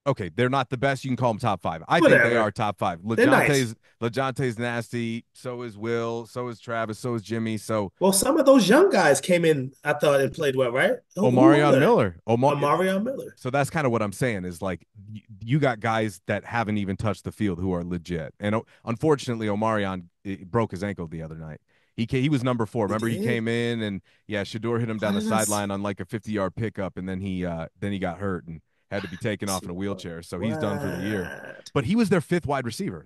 okay, they're not the best. You can call them top five. I think they are Whatever. top five. They're nice. Lejonte's nasty. So is Will. So is Travis. So is Jimmy. So Well, some of those young guys came in, I thought, and played well, right? Who are Omarion they? Miller. Amarion Miller. So that's kind of what I'm saying is like you got guys that haven't even touched the field who are legit. And unfortunately, Omarion broke his ankle the other night. He was number four. He Remember, he did? came in and yeah, Shedeur hit him Why down the did I sideline on like a 50-yard pickup, and then he got hurt and had to be taken off in a wheelchair. So he's done for the year. What? But he was their fifth wide receiver.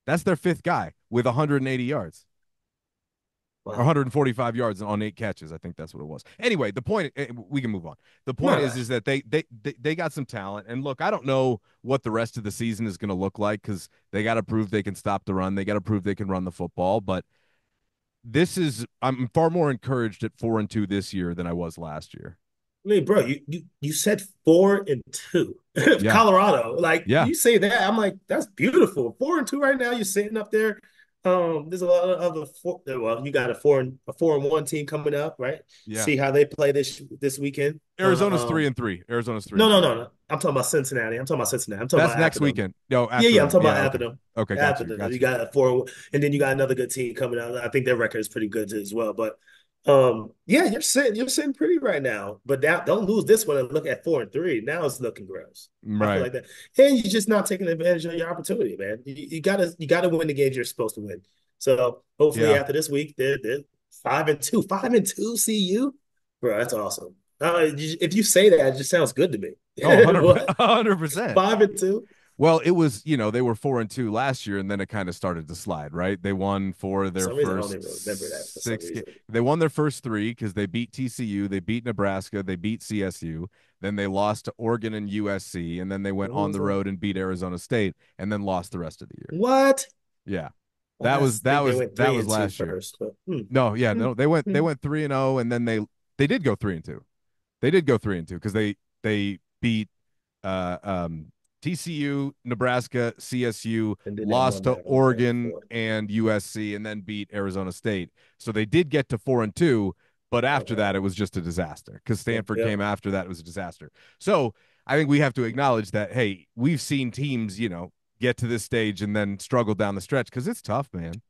That's their fifth guy with 180 yards or Wow. 145 yards on 8 catches. I think that's what it was. Anyway, the point we can move on. The point No, is no. is that they got some talent. And look, I don't know what the rest of the season is going to look like because they got to prove they can stop the run. They got to prove they can run the football. But I'm far more encouraged at 4-2 this year than I was last year. I mean, bro, you said 4-2. Yeah, Colorado. Like yeah, you say that, I'm like, that's beautiful. 4-2 right now. You're sitting up there. There's a lot of other well, you got a 4-1 team coming up, right? yeah. See how they play this weekend. Arizona's 3-3. Arizona's three No, and no, three. no, no. I'm talking about Cincinnati. I'm talking about Cincinnati. I'm talking That's about after next them. weekend. No, Yeah, after yeah. I'm them. talking about Yeah, after okay. them. Okay, got After you. them, Got you you. got a four, and then you got another good team coming out. I think their record is pretty good as well. But yeah, you're sitting pretty right now. But now, don't lose this one and look at 4-3. Now it's looking gross. I feel Right. like that, and you're just not taking advantage of your opportunity, man. You gotta win the games you're supposed to win. So hopefully Yeah. after this week, they're 5-2, 5-2. CU, bro, that's awesome. If you say that, it just sounds good to me. Oh, 100%. What 100%. 5-2? Well, it was, they were 4-2 last year, and then it kind of started to slide, right? They won four of For their some reason, I don't first even remember that. For some six. reason, They won their first three because they beat TCU, they beat Nebraska, they beat CSU. Then they lost to Oregon and USC, and then they went what on was the that? road and beat Arizona State, and then lost the rest of the year. What? Yeah, I that think they was went that three was and two last year. first, but No, yeah, hmm, no, they hmm. went 3-0, and then they did go 3-2. They did go 3-2 because they beat uh, um, TCU, Nebraska, CSU, And then they lost won to that one game Oregon before. and USC, and then beat Arizona State. So they did get to 4-2, but after Okay. that, it was just a disaster because Yep. Stanford Yep. came after that. It was a disaster. So I think we have to acknowledge that, hey, we've seen teams, get to this stage and then struggle down the stretch because it's tough, man.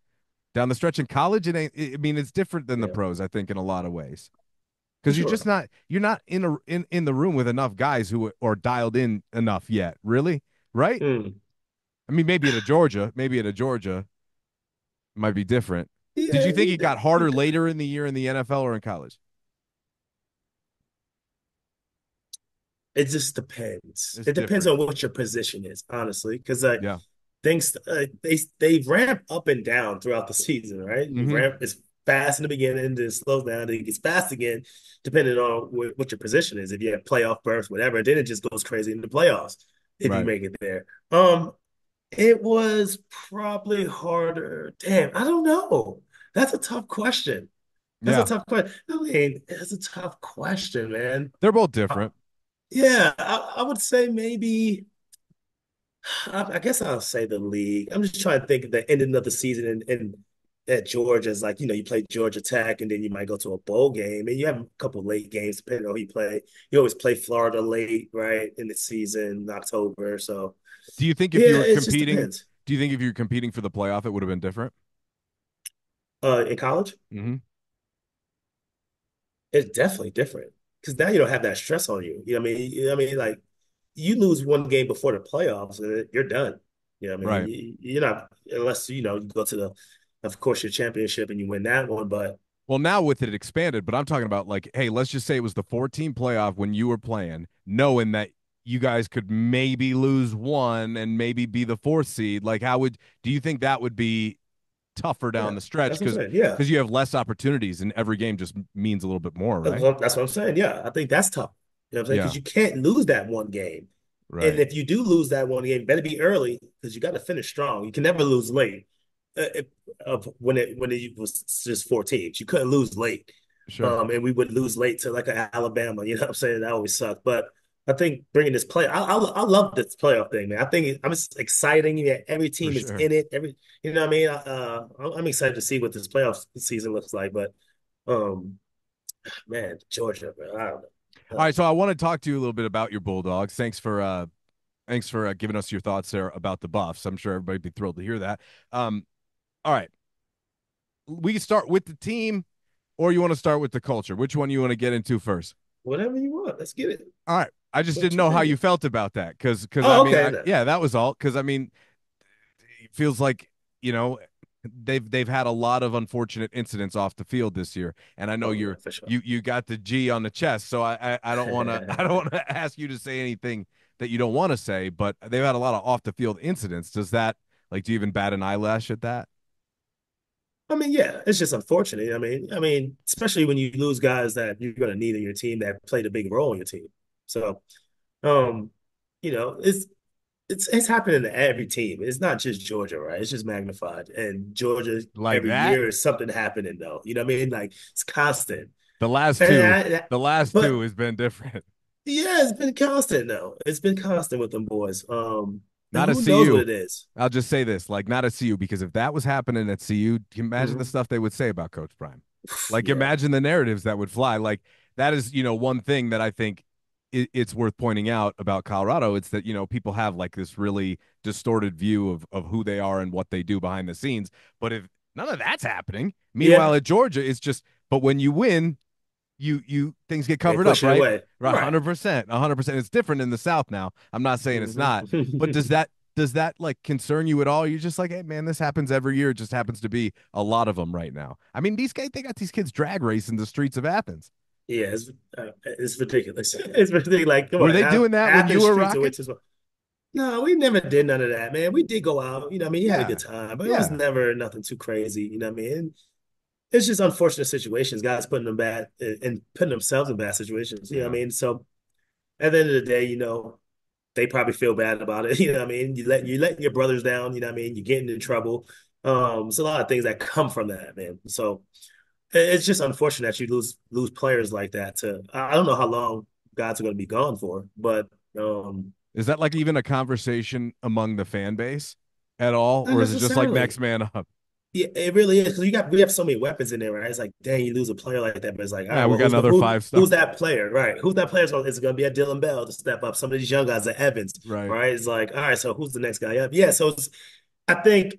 Down the stretch in college, it ain't. I mean, it's different than the Yeah. pros, I think, in a lot of ways For because sure. you're not in the room with enough guys who are dialed in enough yet, really, right? Hmm. I mean, maybe at a Georgia might be different. Did Yeah. you think it got harder later in the year in the NFL or in college? It just depends. It's It depends different. on what your position is, honestly, because like Yeah. things they ramp up and down throughout the season, right? You Mm-hmm. ramp it's fast in the beginning, then it slows down, then it gets fast again, depending on what your position is. If you have playoff berths, whatever, then it just goes crazy in the playoffs if you Right. make it there. It was probably harder. Damn, I don't know. That's a tough question. That's a Yeah. tough question. I mean, it's a tough question, man. They're both Uh, different. yeah, I would say maybe. I guess I'll say the league. I'm just trying to think of the ending of the season and at Georgia is like, you play Georgia Tech and then you might go to a bowl game and you have a couple late games depending on who you play. You always play Florida late, right, in the season, October. So Do you think if you yeah, were it just competing, depends. do you think if you were competing for the playoff, it would have been different? In college, Mm-hmm. it's definitely different because now you don't have that stress on you. You know what I mean? Like you lose one game before the playoffs, and you're done. You know what I mean? Right. You're not unless you go to of course, your championship and you win that one. But Well, now with it expanded, but I'm talking about like, hey, let's just say it was the 14 playoff when you were playing, knowing that you guys could maybe lose one and maybe be the fourth seed. Like, how would do you think that would be tougher down Yeah, the stretch that's what I'm saying. Yeah, because you have less opportunities and every game just means a little bit more, right? that's what I'm saying. Yeah, I think that's tough. You know what I'm saying? Yeah, Because you can't lose that one game. And right. if you do lose that one game, better be early because you got to finish strong. You can never lose late. If, when it was just four teams, you couldn't lose late. Sure. And we would lose late to like an Alabama. You know what I'm saying? That always sucked. But I think bringing this play, I love this playoff thing, man. I think I'm just exciting. Yeah, every For team is sure. in it. You know what I mean? I'm excited to see what this playoff season looks like. But um, man, Georgia, man, I don't know. All right, so I want to talk to you a little bit about your Bulldogs. Thanks for giving us your thoughts there about the Buffs. I'm sure everybody'd be thrilled to hear that. All right, we can start with the team, or you want to start with the culture? Which one you want to get into first? Whatever you want, let's get it. All right, I just What didn't you know how you thinking? felt about that because I Oh, mean, okay. No. yeah, that was all. Because I mean, it feels like you know they've had a lot of unfortunate incidents off the field this year, and I know Oh yeah, for sure. you got the G on the chest, so I don't want to I don't want to ask you to say anything that you don't want to say, but they've had a lot of off the field incidents. Does that like do you even bat an eyelash at that? I mean, yeah, it's just unfortunate. I mean, especially when you lose guys that you're going to need in your team that played a big role in your team. So, um, it's happening to every team. It's not just Georgia, right? It's just magnified. And Georgia, Like every that? year is something happening, though. You know what I mean? Like it's constant. The last And two, the last two but has been different. yeah, it's been constant, though. It's been constant with them boys. And Not a who knows what CU. it is? I'll just say this, like not a CU, because if that was happening at CU, can you imagine the Mhm. stuff they would say about Coach Prime? Like Yeah, imagine the narratives that would fly. Like that is, one thing that I think it's worth pointing out about Colorado. It's that, people have like this really distorted view of who they are and what they do behind the scenes. But if none of that's happening, yeah, meanwhile at Georgia, it's just, but when you win, you things get they covered up, push it right? away. Right, Right. 100%, 100%. It's different in the South now. I'm not saying it's not, but Hmm. does that like concern you at all? You're just like, hey man, this happens every year. It just happens to be a lot of them right now. I mean, these guys, they got these kids drag racing the streets of Athens. Yeah, it's ridiculous. It's ridiculous. Like, come Were on, they doing that when you Athens were streets are way rocking? too small. No, we never did none of that, man. We did go out, you know what I mean? You had a good Yeah, time, but it was yeah, never nothing too crazy, you know what I mean? It's just unfortunate situations, guys putting them bad and putting themselves in bad situations, you know what yeah. I mean? So at the end of the day, they probably feel bad about it, you know what I mean? You let your brothers down, you know what I mean? You're getting in trouble. It's a lot of things that come from that, man. So it's just unfortunate that you lose players like that. I don't know how long guys are going to be gone for, but Is that like even a conversation among the fan base at all, not or is it just like necessarily. next man up? Yeah, it really is because we have so many weapons in there, right? It's like, dang, you lose a player like that, but it's like, all Yeah, right, we well, got another five star. who's that player, right? Who's that player? So is it going to be a Dylan Bell to step up? Some of these young guys are Evans, Right. right? It's like, all right, so who's the next guy up? Yeah, so I think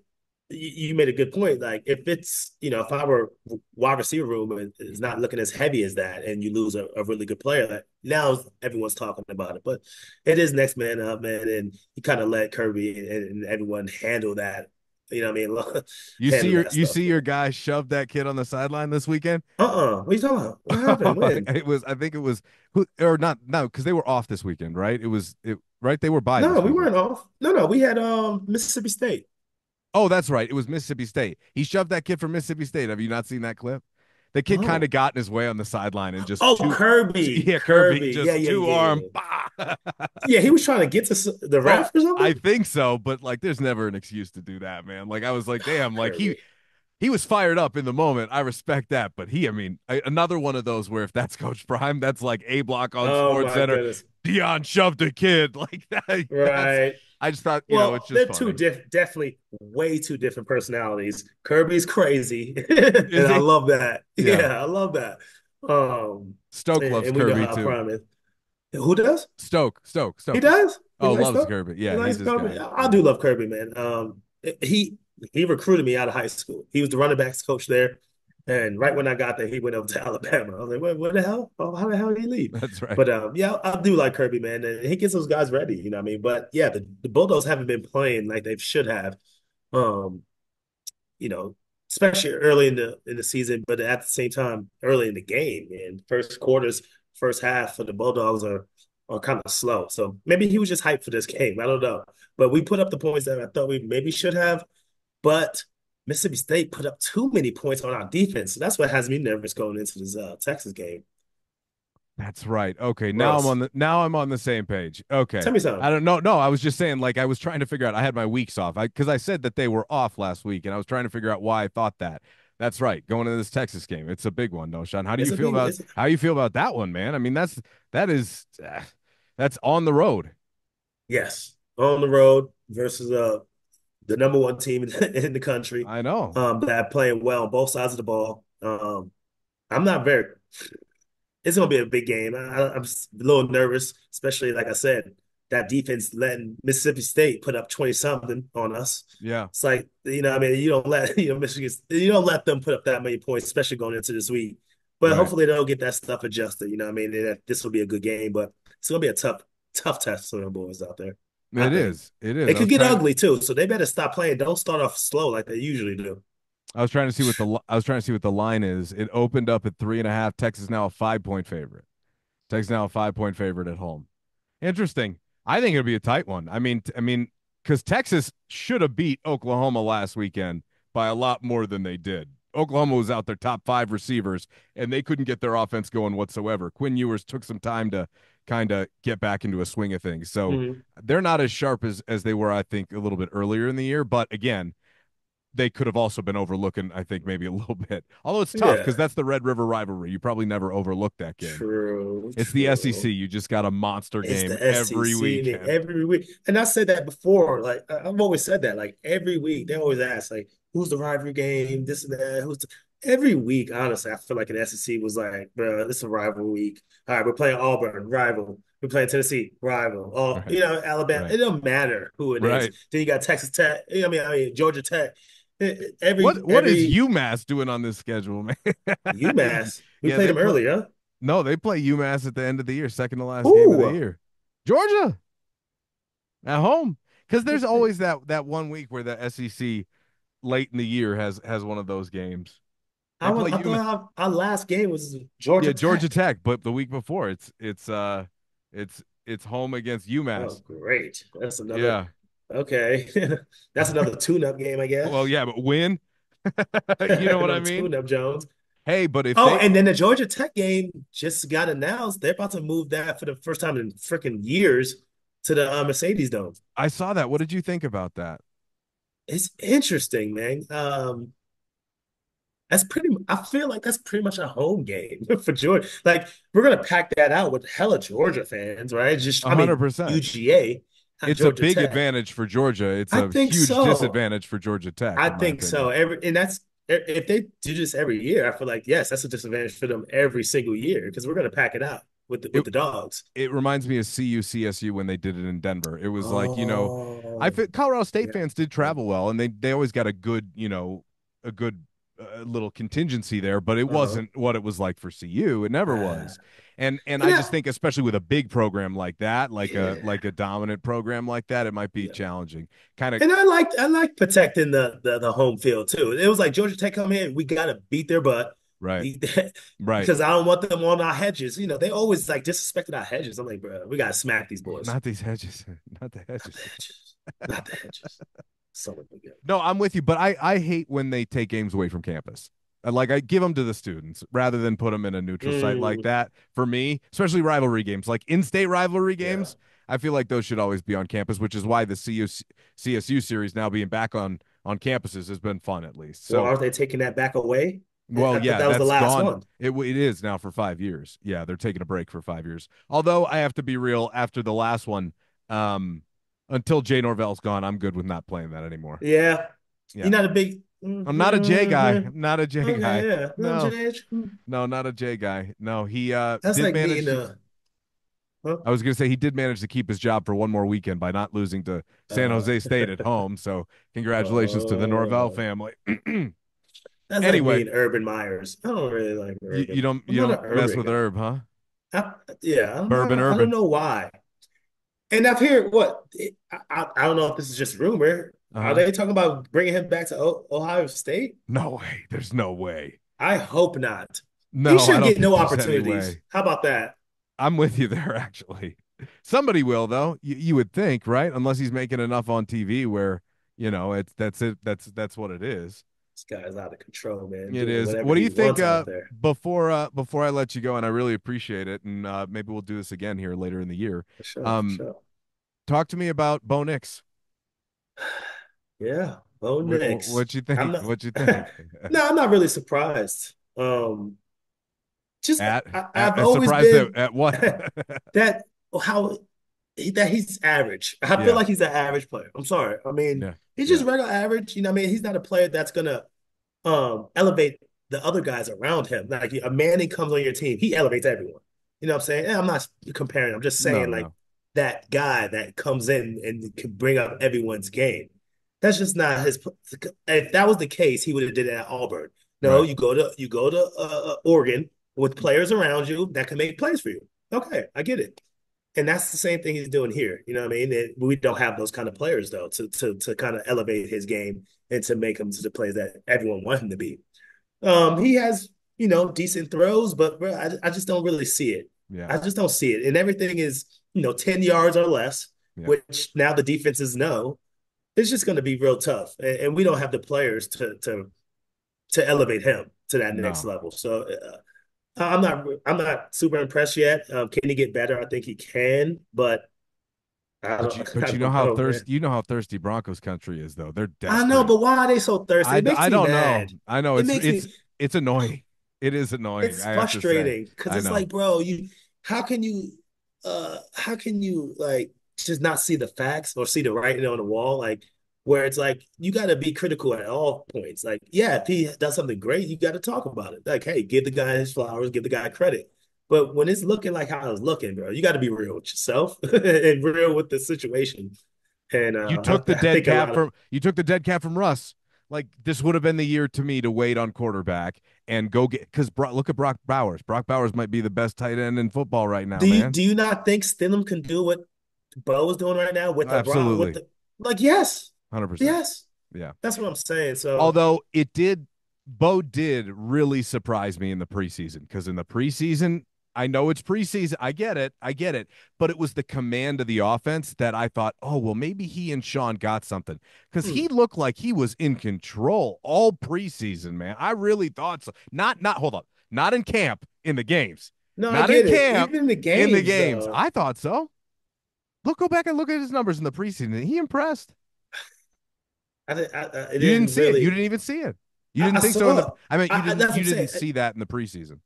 you made a good point. Like if I were wide receiver room and it's not looking as heavy as that, and you lose a really good player, that now everyone's talking about it. But it is next man up, man, and you kind of let Kirby and everyone handle that. You know what I mean? You see Handle your that you stuff. see your guy shove that kid on the sideline this weekend. What are you talking about? What happened? When? I think it was who or not no because they were off this weekend, right? Right. They were by No, this we weekend. weren't off. No, we had Mississippi State. Oh, that's right. It was Mississippi State. He shoved that kid from Mississippi State. Have you not seen that clip? The kid kind of Oh, got in his way on the sideline and just oh, Kirby, yeah, Kirby Kirby. Yeah, just yeah, two yeah, arm. yeah. Bah! Yeah, he was trying to get to the Bro, ref or something. I think so, but like, there's never an excuse to do that, man. Like, I was like, damn, like Kirby. he was fired up in the moment. I respect that, but I mean, another one of those where if that's Coach Prime, that's like A block on Oh Sports my Center. goodness. Deion shoved a kid like that. That's. Right. I just thought, it's Well, just they're two funny. definitely way too different personalities. Kirby's crazy, Is and I he? love that. Yeah. Yeah, I love that. Um, Stoke loves and we know Kirby how too. Prime is. Who does? He Stoke. does. He Oh, likes loves stuff. Kirby. He Yeah, he's likes his Kirby. guy. I Yeah. do love Kirby, man. He he recruited me out of high school. He was the running backs coach there, and right when I got there, he went over to Alabama. I was like, what the hell? Oh, how the hell did he leave? That's right. But yeah, I do like Kirby, man, and he gets those guys ready. You know what I mean? But yeah, the Bulldogs haven't been playing like they should have. Um, you know. especially early in the season, but at the same time, early in the game. And first quarters, first half for the Bulldogs are kind of slow. So maybe he was just hyped for this game. I don't know. But we put up the points that I thought we maybe should have. But Mississippi State put up too many points on our defense. So that's what has me nervous going into this Texas game. That's right. Okay, Gross. now I'm on the same page. Okay. Tell me something. I don't know. No, I was just saying like I was trying to figure out I had my weeks off. I because I said that they were off last week and I was trying to figure out why I thought that. That's right. Going into this Texas game. It's a big one, no, Sean. It's a big. It's How do you feel about that one, man? I mean, that is that's on the road. yes, on the road versus the number one team in the country I know. that playing well on both sides of the ball. I'm not very. It's gonna be a big game. I'm a little nervous, especially like I said, that defense letting Mississippi State put up 20 something on us. Yeah. It's like I mean, you don't let Michigan, you don't let them put up that many points, especially going into this week. But Right. hopefully they'll get that stuff adjusted. I mean, this will be a good game, but it's gonna be a tough test for the boys out there. I It think is. It is. it could get ugly too, so they better stop playing. Don't start off slow like they usually do. I was trying to see what I was trying to see what the line is. It opened up at 3.5. Texas now a 5 point favorite. Texas now a 5 point favorite at home. Interesting. I think it'll be a tight one. Because Texas should have beat Oklahoma last weekend by a lot more than they did. Oklahoma was out their top five receivers, and they couldn't get their offense going whatsoever. Quinn Ewers took some time to kind of get back into a swing of things. So Mhm. they're not as sharp as they were, I think, a little bit earlier in the year. But again, they could have also been overlooking, I think, maybe a little bit. Although it's tough because Yeah, that's the Red River rivalry. You probably never overlook that game. true, It's the SEC. true. You just got a monster It's game the every SEC and weekend. every week. And I said that before. Like I've always said that. Like every week, they always ask, like, who's the rivalry game? This and that. Every week, honestly, I feel like an SEC was like, bro, this is a rival week. All right, we're playing Auburn, rival. We're playing Tennessee, rival. Oh, Right. Alabama. It Right. don't matter who it is. Right. Then you got Texas Tech. I mean Georgia Tech. What is Every UMass doing on this schedule, man? UMass. We Yeah, played they them play. earlier. No, they play UMass at the end of the year, second to last game of the Who? year. Georgia at home, because there's always that one week where the SEC late in the year has one of those games. They play I UMass. thought our last game was Georgia Yeah, Georgia Tech. Tech, but the week before it's home against Oh, UMass. great. That's another, Yeah. okay. That's another tune-up game, I Well, guess. yeah, but win. You know what I Another mean? tune-up, Jones. Hey, but if Oh, they and then the Georgia Tech game just got announced. They're about to move that for the first time in freaking years to the Mercedes Dome. I saw that. What did you think about that? It's interesting, man. I feel like that's pretty much a home game for Georgia. Like, we're gonna pack that out with hella Georgia fans, right? Just, I mean, 100%. UGA, not It's a Georgia big Tech. advantage for Georgia. It's I a think huge so. disadvantage for Georgia Tech, I in my think so. opinion. And that's if they do this every year, I feel like yes, that's a disadvantage for them every single year because we're gonna pack it out with It the dogs. it reminds me of CU CSU when they did it in Denver. It was like, Oh, Colorado State yeah, fans did yeah. travel well, and they always got a good little contingency there, but it Uh-huh. wasn't what it was like for CU. It never Uh, was. And and I I, just think, especially with a big program like that, yeah, like a dominant program like that, it might be yeah. challenging. Kind of And I like protecting the home field too. It was like Georgia Tech come in, we gotta beat their butt. right, We, right. because I don't want them on our hedges. They always like disrespected our hedges. I'm like, bro, we gotta smack these boys. Not these hedges, not the Not the hedges. hedges. Not the hedges. So good. No, I'm with you, but I hate when they take games away from campus. Like I give them to the students rather than put them in a neutral site like Mm, that. For me, especially rivalry games, like in-state rivalry yeah. games, I feel like those should always be on campus, which is why the CSU series now being back on campuses has been fun at least. Well, So, aren't they taking that back away? well, I thought yeah, that was the that's last gone. one. It is now for 5 years. Yeah, they're taking a break for 5 years. Although I have to be real, after the last one, um, until Jay Norvell's gone, I'm good with not playing that anymore. Yeah. You're Yeah. not a big. I'm not a J guy. Mhm. I'm not a J Okay, guy. yeah. No, No, JH. no, not a J guy. No, he That's did like manage being to. a. Huh? I was going to say he did manage to keep his job for one more weekend by not losing to San Uh, Jose State at home. So congratulations to the Norvell oh, family. that's like Anyway, being Urban Myers. I don't really like Urban. I'm you not an don't mess Urban with guy. Herb, huh? Yeah, Bourbon I don't Urban. know why. And I've heard what I don't know if this is just rumor. Are Uh-huh. they talking about bringing him back to Ohio State? No way. There's no way. I hope not. He No, I shouldn't don't get think no there's any opportunities. way. How about that? I'm with you there, actually. Somebody will, though. You would think, right? Unless he's making enough on TV where, it's that's it. That's what it is. This guy's out of control, man, It doing is. whatever What do he you think wants out there. before I let you go, and I really appreciate it, and maybe we'll do this again here later in the year. For sure, for Um, sure. talk to me about Bo Nix. Yeah, Bo Nix. What you I'm think? not. What you think? No, I'm not really surprised. Just I've always Surprised been at what? that how that he's average. I feel Yeah, like he's an average player. I'm sorry. I mean, yeah, he's yeah. just regular average. You know, what I mean, he's not a player that's gonna elevate the other guys around him. Like a Manning comes on your team, he elevates everyone. You know what I'm saying? And I'm not comparing. I'm just No, saying like no, that guy that comes in and can bring up everyone's game. That's just not his. If that was the case, he would have did it at Auburn. No, right. you go to Oregon with players around you that can make plays for you. Okay, I get it. And that's the same thing he's doing here. You know what I mean? We don't have those kind of players though to kind of elevate his game and to make him to the players that everyone wants him to be. He has decent throws, but bro, I just don't really see it. Yeah, I just don't see it, and everything is 10 yards or less, yeah. which now the defenses know it's just going to be real tough, and we don't have the players to elevate him to that next No. level. So I'm not super impressed yet. Can he get better? I think he can, but I But don't you but I you know don't how know, man. thirsty Broncos country is though. They're I know, desperate. but why are they so thirsty? It makes I me don't know. mad. I know It makes it's annoying. It is annoying, it's I have to say. frustrating because I it's know. like, bro, how can you like just not see the facts or see the writing on the wall? Like where it's like you got to be critical at all points. Like, yeah, if he does something great, you got to talk about it. Like, hey, give the guy his flowers, give the guy credit. But when it's looking like how it's looking, bro, you got to be real with yourself and real with the situation. And I think a lot of You took the dead cat from Russ. Like this would have been the year to me to wait on quarterback and go get because look at Brock Bowers. Brock Bowers might be the best tight end in football right now, do you man. do you not think Stidham can do what Bo is doing right now with a with Absolutely. the like yes, 100%. yes. Yeah. That's what I'm saying. So, Although Bo did really surprise me in the preseason because in the preseason, I know it's preseason. I get it. But it was the command of the offense that I thought, oh, well, maybe he and Sean got something because he hmm. looked like he was in control all preseason, man. I really thought so. Hold up, not in camp, in the games, No, I not in get it. camp, Even in the in the games, games. though, I thought so. Go back and look at his numbers in the preseason. He impressed. it You didn't didn't see it. You really. didn't even see it. You I didn't think so in the. saw. I mean, That's what You I'm didn't saying. see that in the preseason.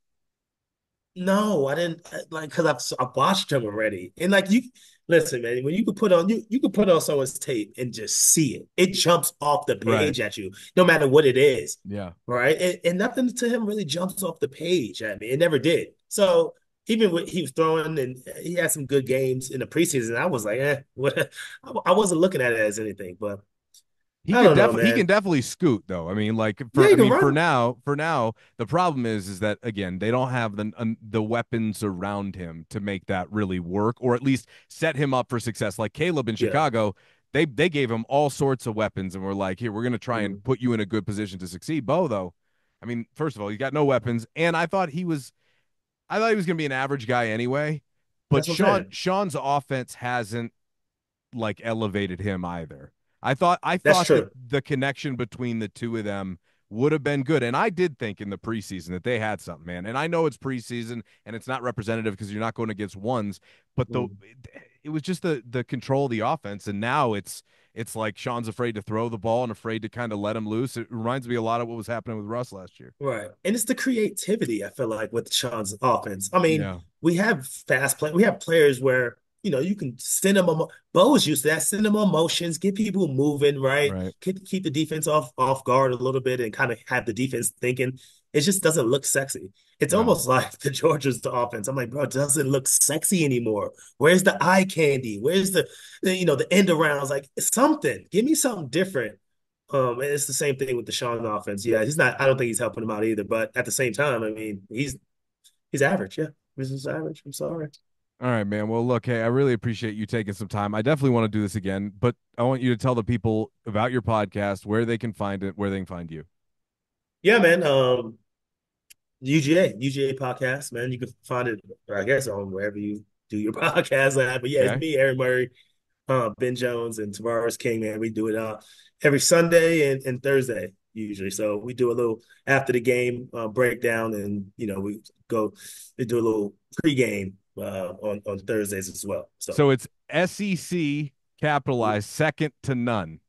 No, I didn't like because I've watched him already, and like you listen, man. When you could put on someone's tape and just see it, it jumps off the Right. page at you, no matter what it is, Yeah. right? And nothing to him really jumps off the page at me. It never did. So even when he was throwing and he had some good games in the preseason, I was like, what? I wasn't looking at it as anything, but I don't know, He can man. definitely scoot though. I mean, Yeah, you can run. for now, the problem is that again, they don't have the weapons around him to make that really work or at least set him up for success. Like Caleb in Yeah. Chicago, they gave him all sorts of weapons and were like, "Here, we're going to try and Mhm. put you in a good position to succeed." Bo though, I mean, first of all, he got no weapons and I thought he was going to be an average guy anyway. But That's what I'm saying. Sean's offense hasn't like elevated him either. I That's thought that true. the connection between the two of them would have been good. And I did think in the preseason that they had something, man. And I know it's preseason and it's not representative because you're not going against ones, but Mm. it was just the control of the offense. And now it's like Sean's afraid to throw the ball and afraid to kind of let him loose. It reminds me a lot of what was happening with Russ last year. Right. And it's the creativity, I feel like, with Sean's offense. I mean, Yeah. we have we have players where, you can send them Bo's used to that, send them on motions, get people moving, right? Right. Keep the defense off guard a little bit and kind of have the defense thinking. It just doesn't look sexy. It's No. almost like the Georgia's offense. I'm like, bro, it doesn't look sexy anymore. Where's the eye candy? Where's the end arounds? Like something. Give me something different. And it's the same thing with the Sean offense. Yeah, he's not. I don't think he's helping him out either. But at the same time, I mean, he's average. Yeah, he's just average. I'm sorry. All right, man. Well, look, hey, I really appreciate you taking some time. I definitely want to do this again, but I want you to tell the people about your podcast, where they can find it, where they can find you. Yeah, man. UGA podcast, man. You can find it, I guess, on wherever you do your podcast at. But yeah, it's Okay. me, Aaron Murray, Ben Jones, and Tavares King, man. We do it every Sunday and Thursday usually. So we do a little after the game breakdown, and we do a little pregame on Thursdays as well. So So it's SEC capitalized second to none.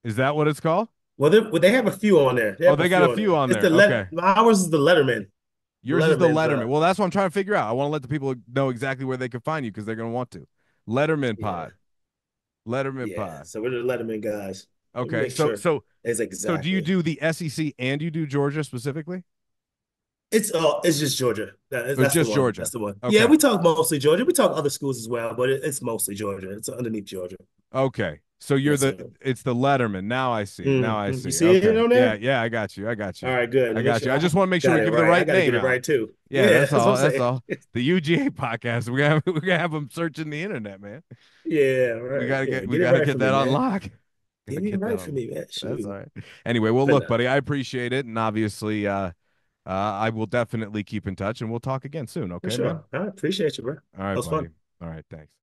Is that what it's called? they have a few on there. They Oh, have a they got a few on few there. on It's there. Okay. ours is the Letterman. Yours is the Letterman's Letterman. Well, that's what I'm trying to figure out. I want to let the people know exactly where they can find you because they're going to want to. Letterman yeah, Pod. Letterman yeah. Pod. So we're the Letterman guys. Let me Okay. make So sure so it's so do you exactly. do the SEC and you do Georgia specifically? It's just Georgia. Or That's the just one. That's Georgia? the one. Yeah, Okay. we talk mostly Georgia. We talk other schools as well, but it's mostly Georgia. It's underneath Georgia. Okay. So you're Yes, the sir. it's the Letterman. Now I see. Now I You see. see it Okay. on Yeah, there? yeah, I got you. I got All you. right, good. I Make got you. sure I I just want to make sure got we it give the right. I right got to get name it out. right too. Yeah, Yeah, that's that's what I'm all. That's saying. all. The UGA podcast. We're gonna have them searching the internet, man. Yeah, We right. gotta Yeah, get we get it gotta right get for me, that man. unlocked. Gotta Get it get that right for unlocked. me, man. That's all Shoot. right. Anyway, well, But look, no, buddy, I appreciate it, and obviously, I will definitely keep in touch, and we'll talk again soon. for Okay, man. sure. I appreciate you, bro. That All right, was buddy. fun. All right, thanks.